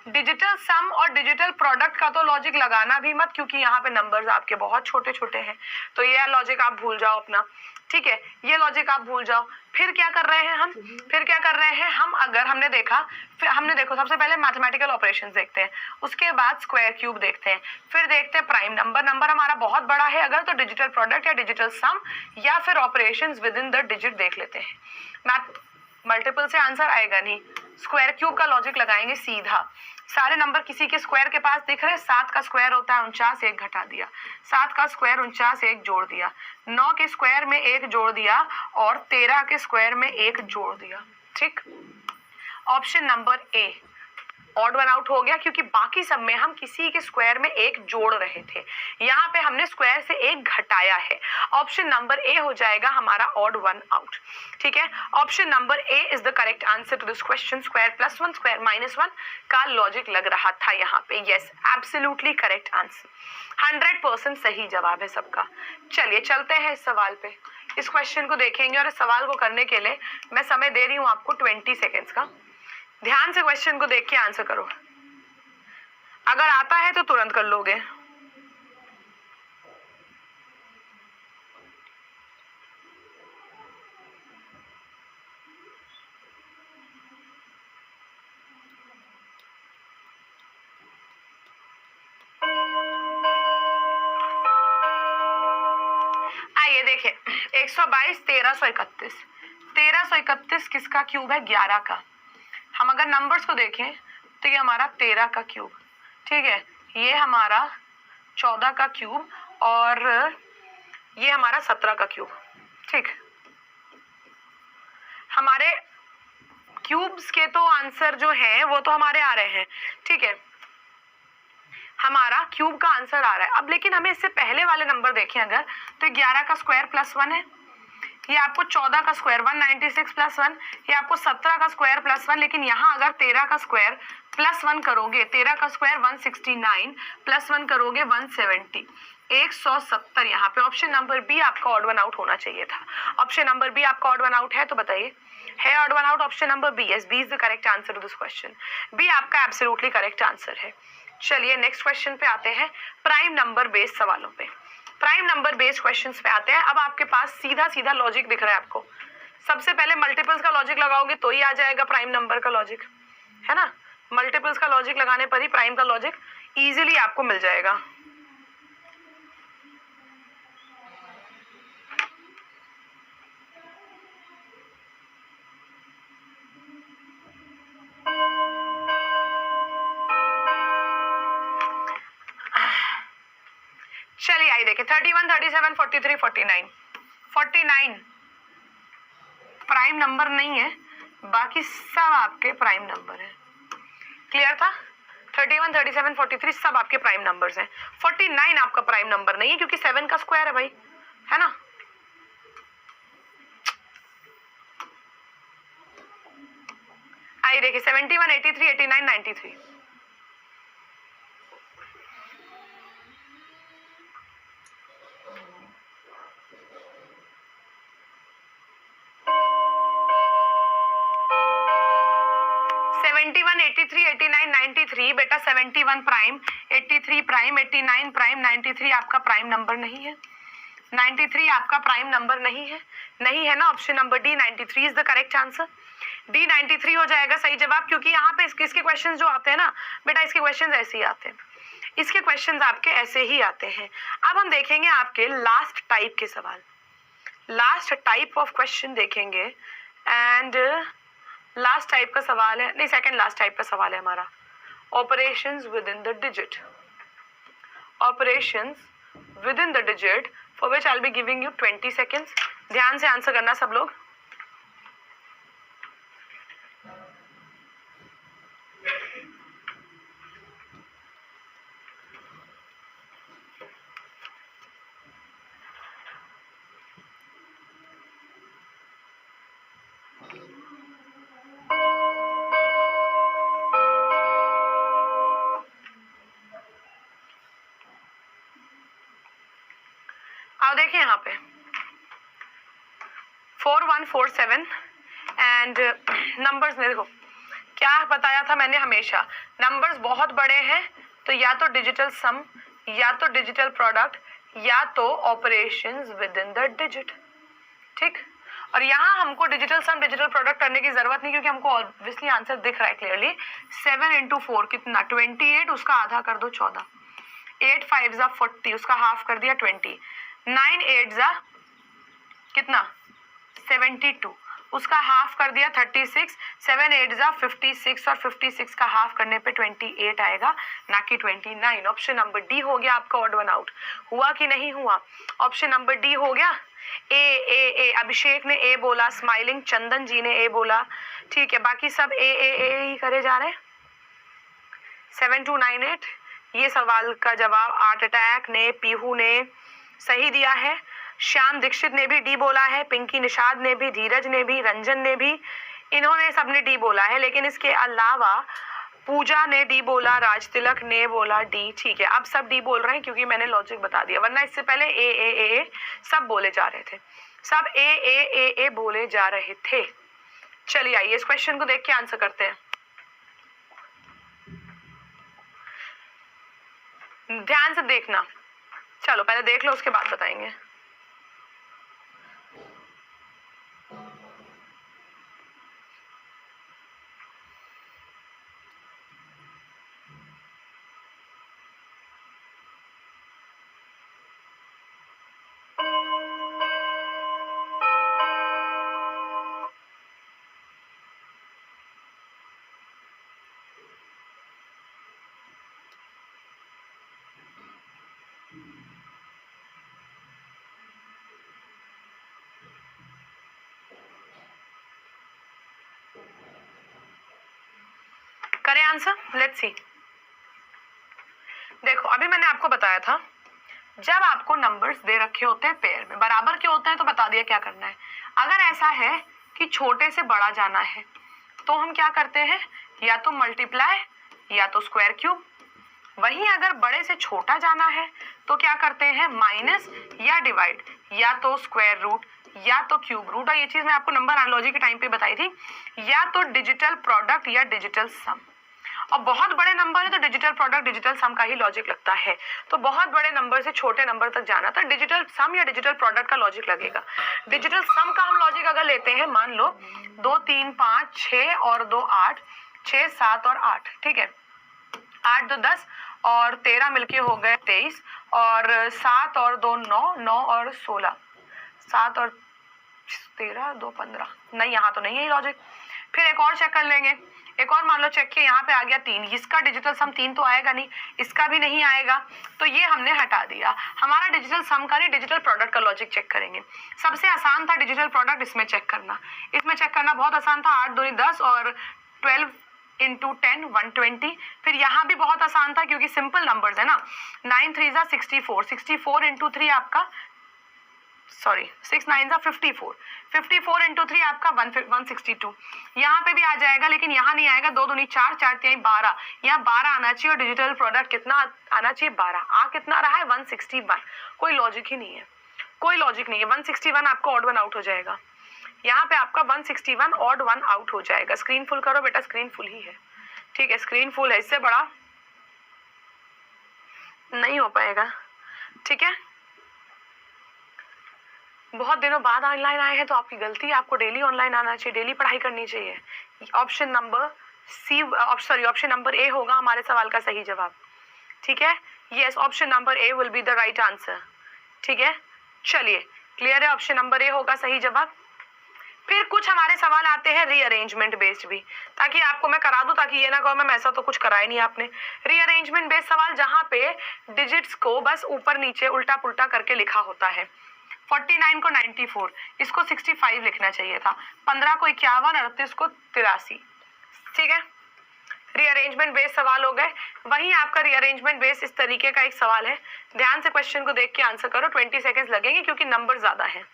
डिजिटल सम और डिजिटल प्रोडक्ट का तो लॉजिक लगाना भी मत, क्योंकि यहाँ पे नंबर्स आपके बहुत छोटे छोटे हैं, तो ये लॉजिक आप भूल जाओ अपना, ठीक है। ये लॉजिक आप भूल जाओ। फिर क्या कर रहे हैं हम, फिर क्या कर रहे हैं हम, अगर हमने देखा, फिर हमने देखो सबसे पहले मैथमेटिकल ऑपरेशंस देखते हैं, उसके बाद स्क्वायर क्यूब देखते हैं, फिर देखते हैं प्राइम नंबर। नंबर हमारा बहुत बड़ा है अगर, तो डिजिटल प्रोडक्ट या डिजिटल सम या फिर operations with in the digit देख लेते हैं। मैथ मल्टीपल से आंसर आएगा नहीं, स्क्वायर क्यूब का लॉजिक लगाएंगे सीधा। सारे नंबर किसी के स्क्वायर के पास दिख रहे, 7 का स्क्वायर होता है 49, 1 घटा दिया, 7 का स्क्वायर 49, 1 जोड़ दिया, 9 के स्क्वायर में 1 जोड़ दिया, और 13 के स्क्वायर में 1 जोड़ दिया, ठीक। ऑप्शन नंबर ए ऑड वन आउट हो गया, क्योंकि बाकी सब में हम किसी के स्क्वायर में 1 जोड़ रहे थे, यहाँ पे हमने स्क्वायर से 1 घटाया है। ऑप्शन नंबर ए हो जाएगा हमारा ऑड वन आउट, ठीक है। Option number A is the correct answer to this question. Square +1 square -1 का लॉजिक लग रहा था यहाँ पे। यस, एब्सोल्युटली करेक्ट आंसर, 100% सही जवाब है सबका। चलिए चलते हैं इस सवाल पे, इस क्वेश्चन को देखेंगे, और इस सवाल को करने के लिए मैं समय दे रही हूँ आपको 20 सेकेंड्स का। ध्यान से क्वेश्चन को देख के आंसर करो, अगर आता है तो तुरंत कर लोगे। आइए देखें 122, 1331। 1331 किसका क्यूब है? 11 का। हम अगर नंबर्स को देखें तो ये हमारा 13 का क्यूब, ठीक है, ये हमारा 14 का क्यूब, और ये हमारा 17 का क्यूब। ठीक, हमारे क्यूब्स के तो आंसर जो है वो तो हमारे आ रहे हैं। ठीक है, हमारा क्यूब का आंसर आ रहा है। अब लेकिन हमें इससे पहले वाले नंबर देखें अगर, तो 11 का स्क्वायर प्लस 1 है, ये आपको 14 का स्क्वायर 196 प्लस 1, ये आपको 17 का स्क्वायर प्लस 1, लेकिन यहाँ अगर 13 का स्क्वायर प्लस 1 करोगे, 13 का स्क्वायर 169 प्लस 1 करोगे 170, 170। यहाँ पे ऑप्शन नंबर बी आपका ऑड वन आउट होना चाहिए था। ऑप्शन नंबर बी आपका ऑड वन आउट है, तो बताइए है odd one out option number B? Yes, B is the correct answer to this question. B आपका एब्सोल्युटली करेक्ट आंसर है। चलिए नेक्स्ट क्वेश्चन पे आते हैं, प्राइम नंबर बेस्ड सवालों पे। प्राइम नंबर बेस्ड क्वेश्चंस पे आते हैं। अब आपके पास सीधा सीधा लॉजिक दिख रहा है आपको। सबसे पहले मल्टीपल्स का लॉजिक लगाओगे तो ही आ जाएगा प्राइम नंबर का लॉजिक, है ना। मल्टीपल्स का लॉजिक लगाने पर ही प्राइम का लॉजिक इजीली आपको मिल जाएगा। चलिए आई देखिए 31, 37, 43, 49। 49 प्राइम नंबर नहीं है, बाकी सब आपके प्राइम नंबर है। क्लियर था? 31, 37, 43 सब आपके प्राइम नंबर्स हैं। 49 आपका प्राइम नंबर नहीं है क्योंकि 7 का स्क्वायर है भाई, है ना। आई देखिए 71, 83, 89, 93। बेटा 71 प्राइम, 83 प्राइम, 89 प्राइम, 93 आपका प्राइम नंबर नहीं है। 93 आपका प्राइम नंबर नहीं है, नहीं है ना। Option number D 93 is the correct answer. D 93 हो जाएगा सही जवाब, क्योंकि यहाँ पे इसके क्वेश्चन जो आते हैं ना बेटा, इसके क्वेश्चन ऐसे ही आते हैं, इसके क्वेश्चन आपके ऐसे ही आते हैं। अब हम देखेंगे आपके लास्ट टाइप के सवाल, लास्ट टाइप ऑफ क्वेश्चन देखेंगे। एंड लास्ट टाइप का सवाल है, नहीं सेकंड लास्ट टाइप का सवाल है हमारा, operations with in the digit. Operations with in the digit for which I will be giving you 20 seconds. ध्यान से आंसर करना सब लोग। अब देखिए यहाँ पे 4147 एंड नंबर्स में देखो क्या बताया था मैंने, हमेशा नंबर्स बहुत बड़े हैं तो या तो डिजिटल सम, या तो डिजिटल प्रोडक्ट, या तो operations with in the digit. ठीक, और यहाँ हमको डिजिटल सम डिजिटल प्रोडक्ट करने की जरूरत नहीं, क्योंकि हमको ऑब्वियसली आंसर दिख रहा है क्लियरली। 7 इंटू 4 कितना 28, उसका आधा कर दो 14, 8 5 जा 40, उसका हाफ कर दिया 20, 9 8 जा कितना 72, उसका हाफ कर दिया 36, 7 8 जा 56 और 56 का हाफ करने पे 28 आएगा, ना कि 29। ऑप्शन नंबर डी हो गया आपका ऑड वन आउट। हुआ कि नहीं हुआ? ऑप्शन नंबर डी हो गया। ए अभिषेक ने ए बोला, स्माइलिंग चंदन जी ने ए बोला, ठीक है, बाकी सब ए ही करे जा रहे हैं। 7298 ये सवाल का जवाब आर्ट अटैक ने, पीहू ने सही दिया है, श्याम दीक्षित ने भी डी बोला है, पिंकी निषाद ने भी, धीरज ने भी, रंजन ने भी, इन्होंने सबने डी बोला है। लेकिन इसके अलावा पूजा ने डी बोला, राज तिलक ने बोला डी। ठीक है, अब सब डी बोल रहे हैं क्योंकि मैंने लॉजिक बता दिया, वरना इससे पहले ए सब बोले जा रहे थे, सब ए बोले जा रहे थे। चलिए आइए इस क्वेश्चन को देख के आंसर करते हैं। ध्यान से देखना, चलो पहले देख लो उसके बाद बताएंगे। आंसर? Let's see. देखो अभी मैंने आपको बताया था जब आपको नंबर्स दे रखे होते हैं पेयर में, बराबर के होते हैं तो बता दिया क्या करना है। अगर ऐसा है कि छोटे से बड़ा जाना है तो हम क्या करते हैं, या तो मल्टीप्लाई या तो स्क्वायर क्यूब। वहीं अगर बड़े से छोटा जाना है तो क्या करते हैं, माइनस या डिवाइड, या तो स्क्वायर रूट या तो क्यूब रूट। और ये चीज मैं आपको नंबर एनालॉजी के टाइम पे बताई थी, या तो डिजिटल प्रोडक्ट या डिजिटल सम। और बहुत बड़े नंबर है तो डिजिटल प्रोडक्ट डिजिटल सम का ही लॉजिक लगता है। तो बहुत बड़े नंबर से छोटे नंबर तक जाना तो डिजिटल सम या डिजिटल प्रोडक्ट का लॉजिक लगेगा। डिजिटल सम का हम लॉजिक अगर लेते हैं, मान लो 2 3 5 6 और 2 8, 6 7 और 8, ठीक है, 8 2 10 और 13 मिलके हो गए 23, और 7 और 2 9, 9 और 16, 7 और 13 2 15। नहीं, यहाँ तो नहीं है लॉजिक। फिर एक और चेक कर लेंगे, एक और मान लो चेक किया, यहाँ पे आ गया 3, इसका डिजिटल सम 3 तो आएगा नहीं, इसका भी नहीं आएगा, तो ये हमने हटा दिया। हमारा डिजिटल सम का नहीं, डिजिटल प्रोडक्ट का लॉजिक चेक करेंगे। सबसे आसान था डिजिटल प्रोडक्ट, इसमें चेक करना, इसमें चेक करना बहुत आसान था। 8 2 10 और 12 इंटू 10 120। फिर यहाँ भी बहुत आसान था क्योंकि सिंपल नंबर्स है ना। 9 3 64, 64 इंटू 3 आपका, सॉरी 6 9 54, 54 इंटू 3 आपका 162। यहाँ पे भी आ जाएगा लेकिन यहाँ नहीं आएगा, 2 दूनी 4, 4 3 12, यहाँ 12 आना चाहिए और डिजिटल प्रोडक्ट कितना आना चाहिए, 12। आ कितना रहा है, 161। कोई लॉजिक ही नहीं है, कोई लॉजिक नहीं है। 161 आपका ऑड वन आउट हो जाएगा, यहाँ पे आपका 161 ऑड वन आउट हो जाएगा। स्क्रीन फुल करो बेटा, स्क्रीन फुल ही है, ठीक है, स्क्रीन फुल है, इससे बड़ा नहीं हो पाएगा, ठीक है। बहुत दिनों बाद ऑनलाइन आए हैं तो आपकी गलती है, आपको डेली ऑनलाइन आना चाहिए, डेली पढ़ाई करनी चाहिए। Option number C, sorry option number A होगा हमारे सवाल का सही जवाब, ठीक है। Yes, option number A will be the right answer, ठीक है। चलिए क्लियर है, ऑप्शन नंबर ए होगा सही जवाब। फिर कुछ हमारे सवाल आते हैं रीअरेंजमेंट बेस्ड भी, ताकि आपको मैं करा दूं, ताकि ये ना कहो मैम ऐसा तो कुछ कराया नहीं आपने। रीअरेंजमेंट बेस्ड सवाल जहाँ पे डिजिट्स को बस ऊपर नीचे उल्टा पुल्टा करके लिखा होता है। 49 को 94, इसको 65 लिखना चाहिए था, 15 को 51, 38 को 83, ठीक है। रीअरेंजमेंट बेस्ड सवाल हो गए। वहीं आपका रीअरेंजमेंट बेस्ड इस तरीके का एक सवाल है, ध्यान से क्वेश्चन को देख के आंसर करो, 20 सेकेंड्स लगेंगे क्योंकि नंबर ज्यादा है।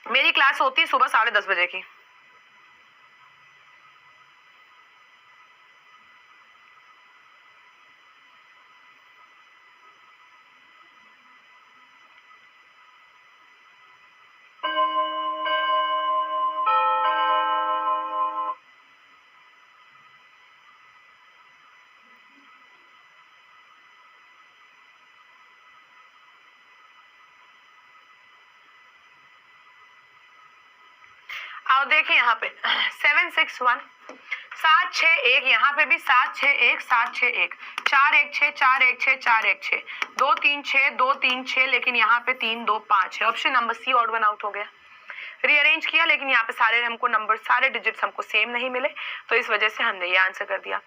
मेरी क्लास होती है सुबह 10:30 बजे की। आओ देखें यहाँ पे 7 6 1 7 6 1, यहाँ पे भी 7 6 1 7 6 1, 4 1 6 4 1 6 4 1 6, 2 3 6 2 3 6, लेकिन यहाँ पे 3 2 5 है। Option number C odd one out हो गया। रीअरेंज किया लेकिन यहाँ पे सारे हमको नंबर, सारे डिजिट्स हमको सेम नहीं मिले, तो इस वजह से हमने ये आंसर कर दिया।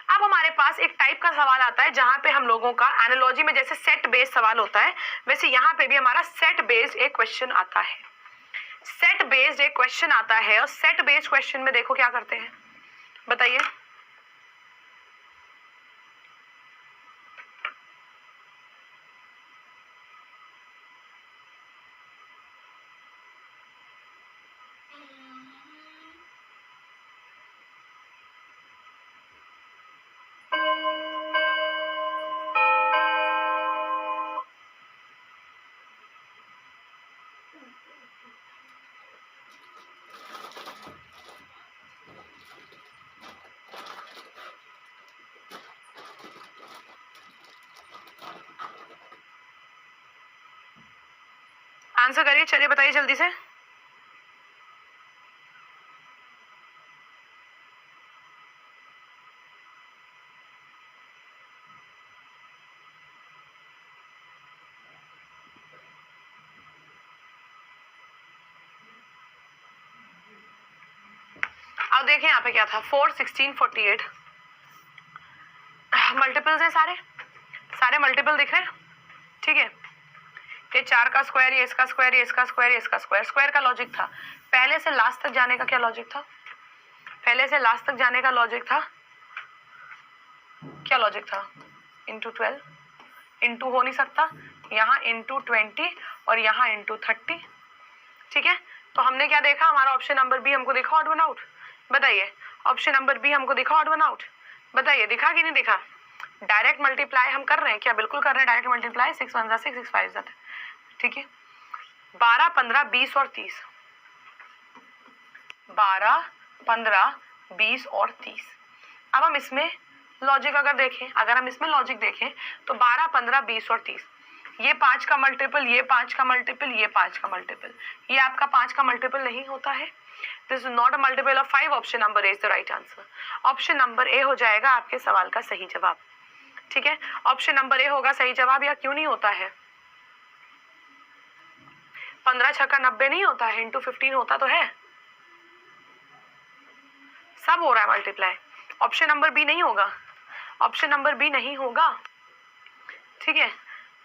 अब हमारे पास एक टाइप का सवाल आता है जहाँ पे हम लोगों का एनालॉजी में जैसे सेट बेस्ड सवाल होता है, वैसे यहाँ पे भी हमारा सेट बेस्ड एक क्वेश्चन आता है। सेट बेस्ड एक क्वेश्चन आता है और सेट बेस्ड क्वेश्चन में देखो क्या करते हैं, बताइए। आंसर करिए, चलिए बताइए जल्दी से। अब देखें यहाँ पे क्या था, 4 16 48 मल्टीपल्स हैं, सारे सारे मल्टीपल दिख रहे हैं, ठीक है। ये 4 का स्क्वायर, ये इसका स्क्वायर, ये इसका स्क्वायर, ये इसका स्क्वायर, स्क्वायर का लॉजिक था। पहले से लास्ट तक जाने का क्या लॉजिक था? पहले से लास्ट तक जाने का लॉजिक था, क्या लॉजिक था? इंटू 12, इंटू हो नहीं सकता, यहाँ इंटू 20 और यहाँ इंटू 30, ठीक है। तो हमने क्या देखा, हमारा ऑप्शन नंबर बी हमको दिखा ऑड वन आउट, बताइए। ऑप्शन नंबर बी हमको दिखा ऑड वन आउट, बताइए दिखा कि नहीं दिखा? डायरेक्ट मल्टीप्लाई हम कर रहे हैं क्या? बिल्कुल कर रहे हैं डायरेक्ट मल्टीप्लाई। 6 1 6 6 5 जाता है, ठीक है। 12 15 20 और 30, 12 15 20 और 30। अब हम इसमें लॉजिक अगर देखें, अगर हम इसमें लॉजिक देखें तो 12 15 20 और 30, ये 5 का मल्टीपल, ये 5 का मल्टीपल, ये 5 का मल्टीपल, ये आपका 5 का मल्टीपल नहीं होता है। This is not a multiple of 5। Option number A is the right answer. Option number ए हो जाएगा आपके सवाल का सही जवाब, ठीक है। ऑप्शन नंबर ए होगा सही जवाब। या क्यों नहीं होता है? 15 छक्का 90 नहीं होता है, इंटू 15 होता तो है, सब हो रहा है मल्टीप्लाई। ऑप्शन नंबर बी नहीं होगा, ऑप्शन नंबर बी नहीं होगा, ठीक है।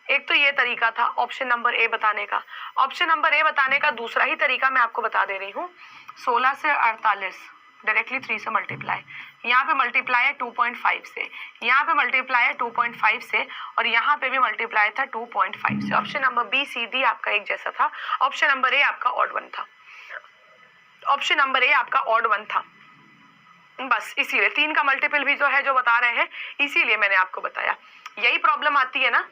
एक तो ये तरीका था ऑप्शन नंबर ए बताने का। ऑप्शन नंबर ए बताने का दूसरा ही तरीका मैं आपको बता दे रही हूँ। 16 से 48 डायरेक्टली 3 से मल्टीप्लाई, यहाँ पे मल्टीप्लाई है 2.5 से, यहाँ पे मल्टीप्लाई है 2.5 से, और यहाँ पे भी मल्टीप्लाई था 2.5 से। Option number B C D आपका एक जैसा था। ऑप्शन नंबर ए आपका ऑड वन था, ऑप्शन नंबर ए आपका ऑड वन था। बस इसीलिए 3 का मल्टीपल भी जो है जो बता रहे हैं, इसीलिए मैंने आपको बताया। यही प्रॉब्लम आती है ना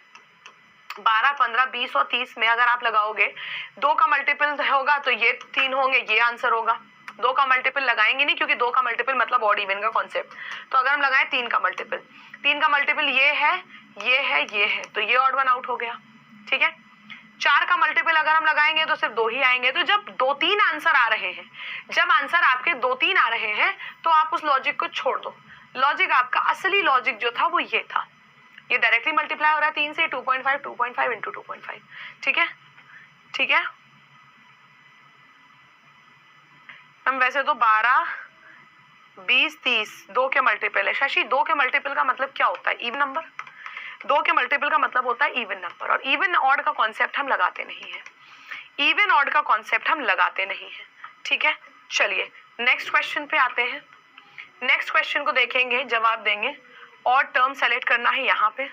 12 15 20 और 30 में। अगर आप लगाओगे 2 का मल्टीपल होगा तो ये 3 होंगे, ये आंसर होगा। 2 का मल्टीपल लगाएंगे नहीं, क्योंकि 2 का मल्टीपल मतलब ऑड इवन का कॉन्सेप्ट। तो अगर हम लगाएं 3 का मल्टीपल, 3 का मल्टीपल ये है, ये है, ये है, तो ये ऑड वन आउट हो गया, ठीक है। 4 का मल्टीपल अगर हम लगाएंगे तो सिर्फ 2 ही आएंगे। तो जब 2-3 आंसर आ रहे हैं, जब आंसर आपके 2-3 आ रहे हैं, तो आप उस लॉजिक को छोड़ दो। लॉजिक आपका असली लॉजिक जो था वो ये था, ये डायरेक्टली मल्टीप्लाई हो रहा है 3 से, 2.5 इंटू 2.5, ठीक है, ठीक है। हम वैसे तो 12 20 30 2 के मल्टीपल है। शशि 2 के मल्टीपल का मतलब क्या होता है? Even number. 2 के मल्टीपल का मतलब होता है इवन नंबर, और इवन ऑड का कॉन्सेप्ट हम लगाते नहीं है, इवन ऑड का कॉन्सेप्ट हम लगाते नहीं है, ठीक है। चलिए नेक्स्ट क्वेश्चन पे आते हैं। नेक्स्ट क्वेश्चन को देखेंगे, जवाब देंगे। ऑड टर्म सेलेक्ट करना है यहाँ पे,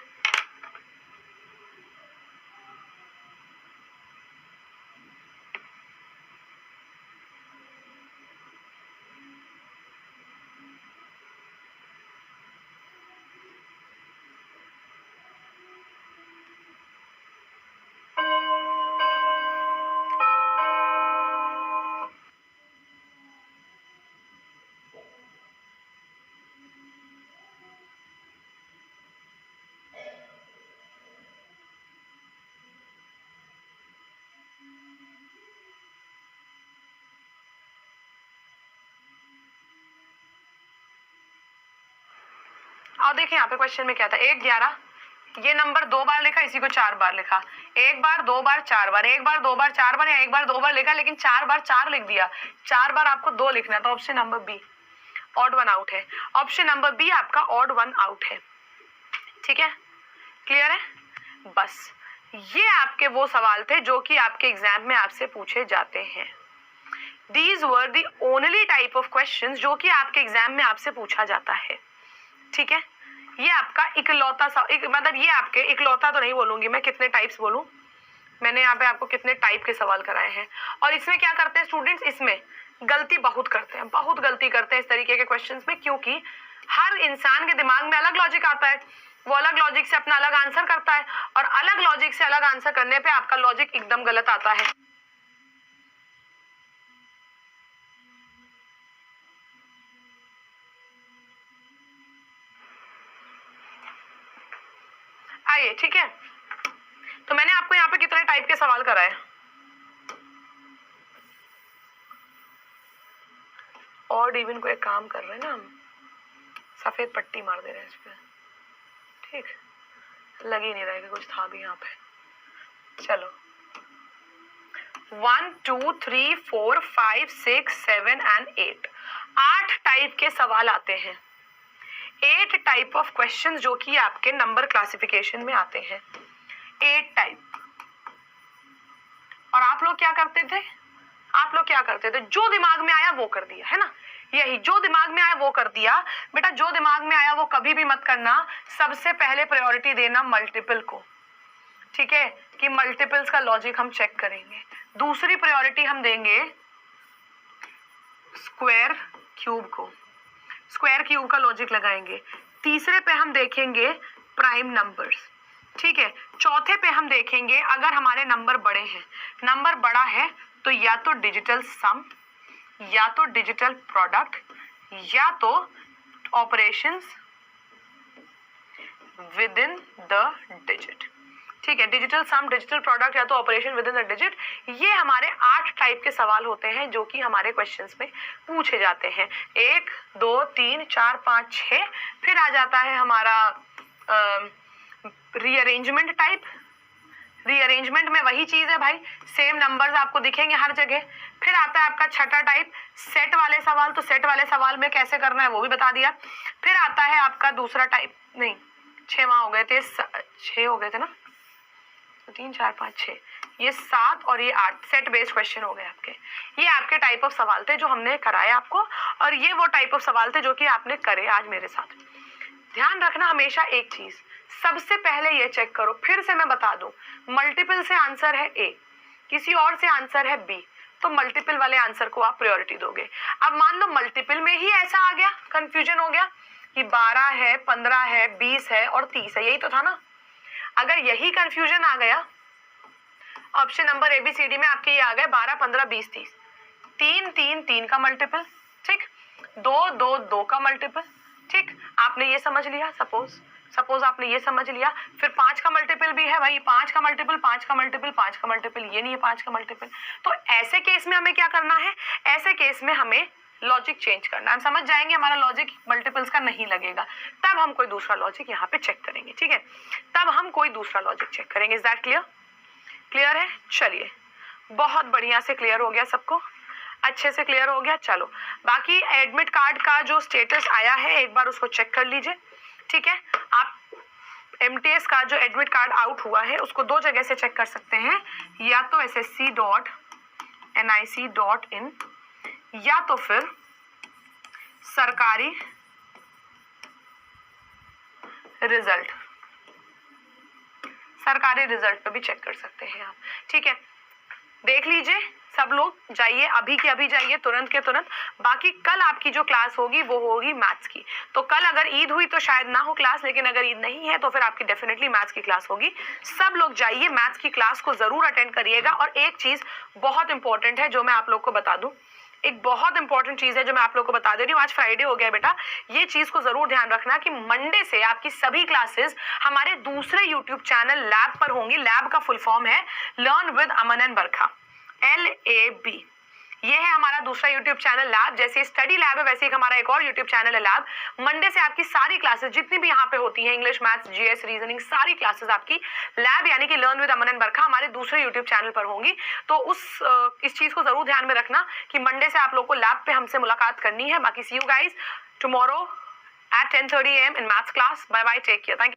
और देखिए यहाँ पे क्वेश्चन में क्या था, 1 11, ये नंबर 2 बार लिखा, इसी को 4 बार लिखा। 1 बार 2 बार 4 बार, 1 बार 2 बार 4 बार, या 1 बार 2 बार लिखा लेकिन 4 बार 4 लिख दिया। 4 बार आपको 2 लिखना, तो option number B odd one out है। ऑप्शन नंबर बी आपका ऑड वन आउट है, ठीक है, क्लियर है। बस ये आपके वो सवाल थे जो कि आपके एग्जाम में आपसे पूछे जाते हैं। These were the only type of questions जो कि आपके एग्जाम में आपसे पूछा जाता है, ठीक है। ये आपका इकलौता सा मतलब ये आपके इकलौता तो नहीं बोलूंगी मैं, कितने टाइप्स बोलूं, मैंने यहाँ पे आपको कितने टाइप के सवाल कराए हैं। और इसमें क्या करते हैं स्टूडेंट्स, इसमें गलती बहुत करते हैं, बहुत गलती करते हैं इस तरीके के क्वेश्चंस में, क्योंकि हर इंसान के दिमाग में अलग लॉजिक आता है, वो अलग लॉजिक से अपना अलग आंसर करता है, और अलग लॉजिक से अलग आंसर करने पे आपका लॉजिक एकदम गलत आता है। आइए, ठीक है। तो मैंने आपको यहाँ पे कितने टाइप के सवाल कराए, और इवन को एक काम कर रहे हैं ना हम, सफेद पट्टी मार दे रहे हैं इस पे, ठीक, लग ही नहीं रहा है कि कुछ था भी यहाँ पे। चलो 1 2 3 4 5 6 7 एंड 8, 8 टाइप के सवाल आते हैं, 8 टाइप ऑफ क्वेश्चंस जो कि आपके नंबर क्लासिफिकेशन में आते हैं, 8 टाइप। और आप लोग क्या करते थे, आप लोग क्या करते थे, जो दिमाग में आया वो कर दिया, है ना, यही जो दिमाग में आया वो कर दिया। बेटा जो दिमाग में आया वो कभी भी मत करना, सबसे पहले प्रायोरिटी देना मल्टीपल को, ठीक है, कि मल्टीपल्स का लॉजिक हम चेक करेंगे। दूसरी प्रायोरिटी हम देंगे स्क्वायर क्यूब को, स्क्वायर क्यूब का लॉजिक लगाएंगे। तीसरे पे हम देखेंगे प्राइम नंबर्स, ठीक है। चौथे पे हम देखेंगे अगर हमारे नंबर बड़े हैं, नंबर बड़ा है तो या तो डिजिटल सम, या तो डिजिटल प्रोडक्ट, या तो operations with in the digit, ठीक है। डिजिटल सम, डिजिटल प्रोडक्ट या तो operation with in the digit, ये हमारे 8 टाइप के सवाल होते हैं जो कि हमारे क्वेश्चंस में पूछे जाते हैं। 1 2 3 4 5 6। फिर आ जाता है हमारा रीअरेंजमेंट टाइप। रीअरेंजमेंट में वही चीज है भाई, सेम नंबर्स आपको दिखेंगे हर जगह। फिर आता है आपका छठा टाइप सेट वाले सवाल, तो सेट वाले सवाल में कैसे करना है वो भी बता दिया। फिर आता है आपका दूसरा टाइप, नहीं 6 वहां हो गए थे, 6 हो गए थे ना, 3 4 5 6, ये 7 और ये 8 सेट बेस्ड क्वेश्चन हो गए आपके। ये आपके टाइप ऑफ सवाल थे जो हमने कराए आपको, और ये वो टाइप ऑफ सवाल थे जो कि आपने करे आज मेरे साथ। ध्यान रखना हमेशा एक चीज, सबसे पहले ये चेक करो, फिर से मैं बता दूं, मल्टीपल से आंसर है ए, किसी और से आंसर है बी, तो मल्टीपल वाले आंसर को आप प्रायोरिटी दोगे। अब मान लो मल्टीपल में ही ऐसा आ गया, कंफ्यूजन हो गया कि 12 है, 15 है, 20 है और 30 है, यही तो था ना। अगर यही कंफ्यूजन आ गया, ऑप्शन नंबर ABCD में आपके ये आ गए 12 15 20 30, 3 3 3 का मल्टीपल, ठीक, 2 2 2 का मल्टीपल, ठीक, आपने ये समझ लिया। सपोज आपने ये समझ लिया। फिर 5 का मल्टीपल भी है भाई, 5 का मल्टीपल, 5 का मल्टीपल, 5 का मल्टीपल, ये नहीं है 5 का मल्टीपल। तो ऐसे केस में हमें क्या करना है, ऐसे केस में हमें लॉजिक चेंज करना है। हम समझ जाएंगे हमारा लॉजिक मल्टीपल्स का नहीं लगेगा, तब हम कोई दूसरा लॉजिक यहाँ पे चेक करेंगे, ठीक है, तब हम कोई दूसरा लॉजिक चेक करेंगे। Is that clear? क्लियर है? चलिए, बहुत बढ़िया से क्लियर हो गया, सबको अच्छे से क्लियर हो गया। चलो बाकी एडमिट कार्ड का जो स्टेटस आया है एक बार उसको चेक कर लीजिए, ठीक है। आप MTS का जो एडमिट कार्ड आउट हुआ है उसको 2 जगह से चेक कर सकते हैं, या तो ssc.nic.in या तो फिर सरकारी रिजल्ट पे भी चेक कर सकते हैं आप, ठीक है। देख लीजिए सब लोग, जाइए अभी के अभी जाइए, तुरंत के तुरंत। बाकी कल आपकी जो क्लास होगी वो होगी मैथ्स की, तो कल अगर ईद हुई तो शायद ना हो क्लास, लेकिन अगर ईद नहीं है तो फिर आपकी डेफिनेटली मैथ्स की क्लास होगी। सब लोग जाइए मैथ्स की क्लास को जरूर अटेंड करिएगा। और एक चीज बहुत इंपॉर्टेंट है जो मैं आप लोग को बता दूं, एक बहुत इंपॉर्टेंट चीज है जो मैं आप लोग को बता दे रही हूँ। आज फ्राइडे हो गया बेटा, ये चीज को जरूर ध्यान रखना कि मंडे से आपकी सभी क्लासेस हमारे दूसरे यूट्यूब चैनल लैब पर होंगी। लैब का फुल फॉर्म है learn with Aman and Barkha, LAB। ये है हमारा दूसरा यूट्यूब चैनल लैब। जैसे स्टडी लैब है वैसे एक हमारा एक और यूट्यूब चैनल है लैब। मंडे से आपकी सारी क्लासेस जितनी भी यहाँ पे होती हैं, इंग्लिश, मैथ्स, GS, रीजनिंग, सारी क्लासेस आपकी लैब यानी कि लर्न विद अमन एंड बरखा हमारे दूसरे यूट्यूब चैनल पर होंगी। तो इस चीज को जरूर ध्यान में रखना कि मंडे से आप लोग को लैब पे हमसे मुलाकात करनी है। बाकी see you guys tomorrow at 10:30 AM in maths class. Bye bye, take care, thank you.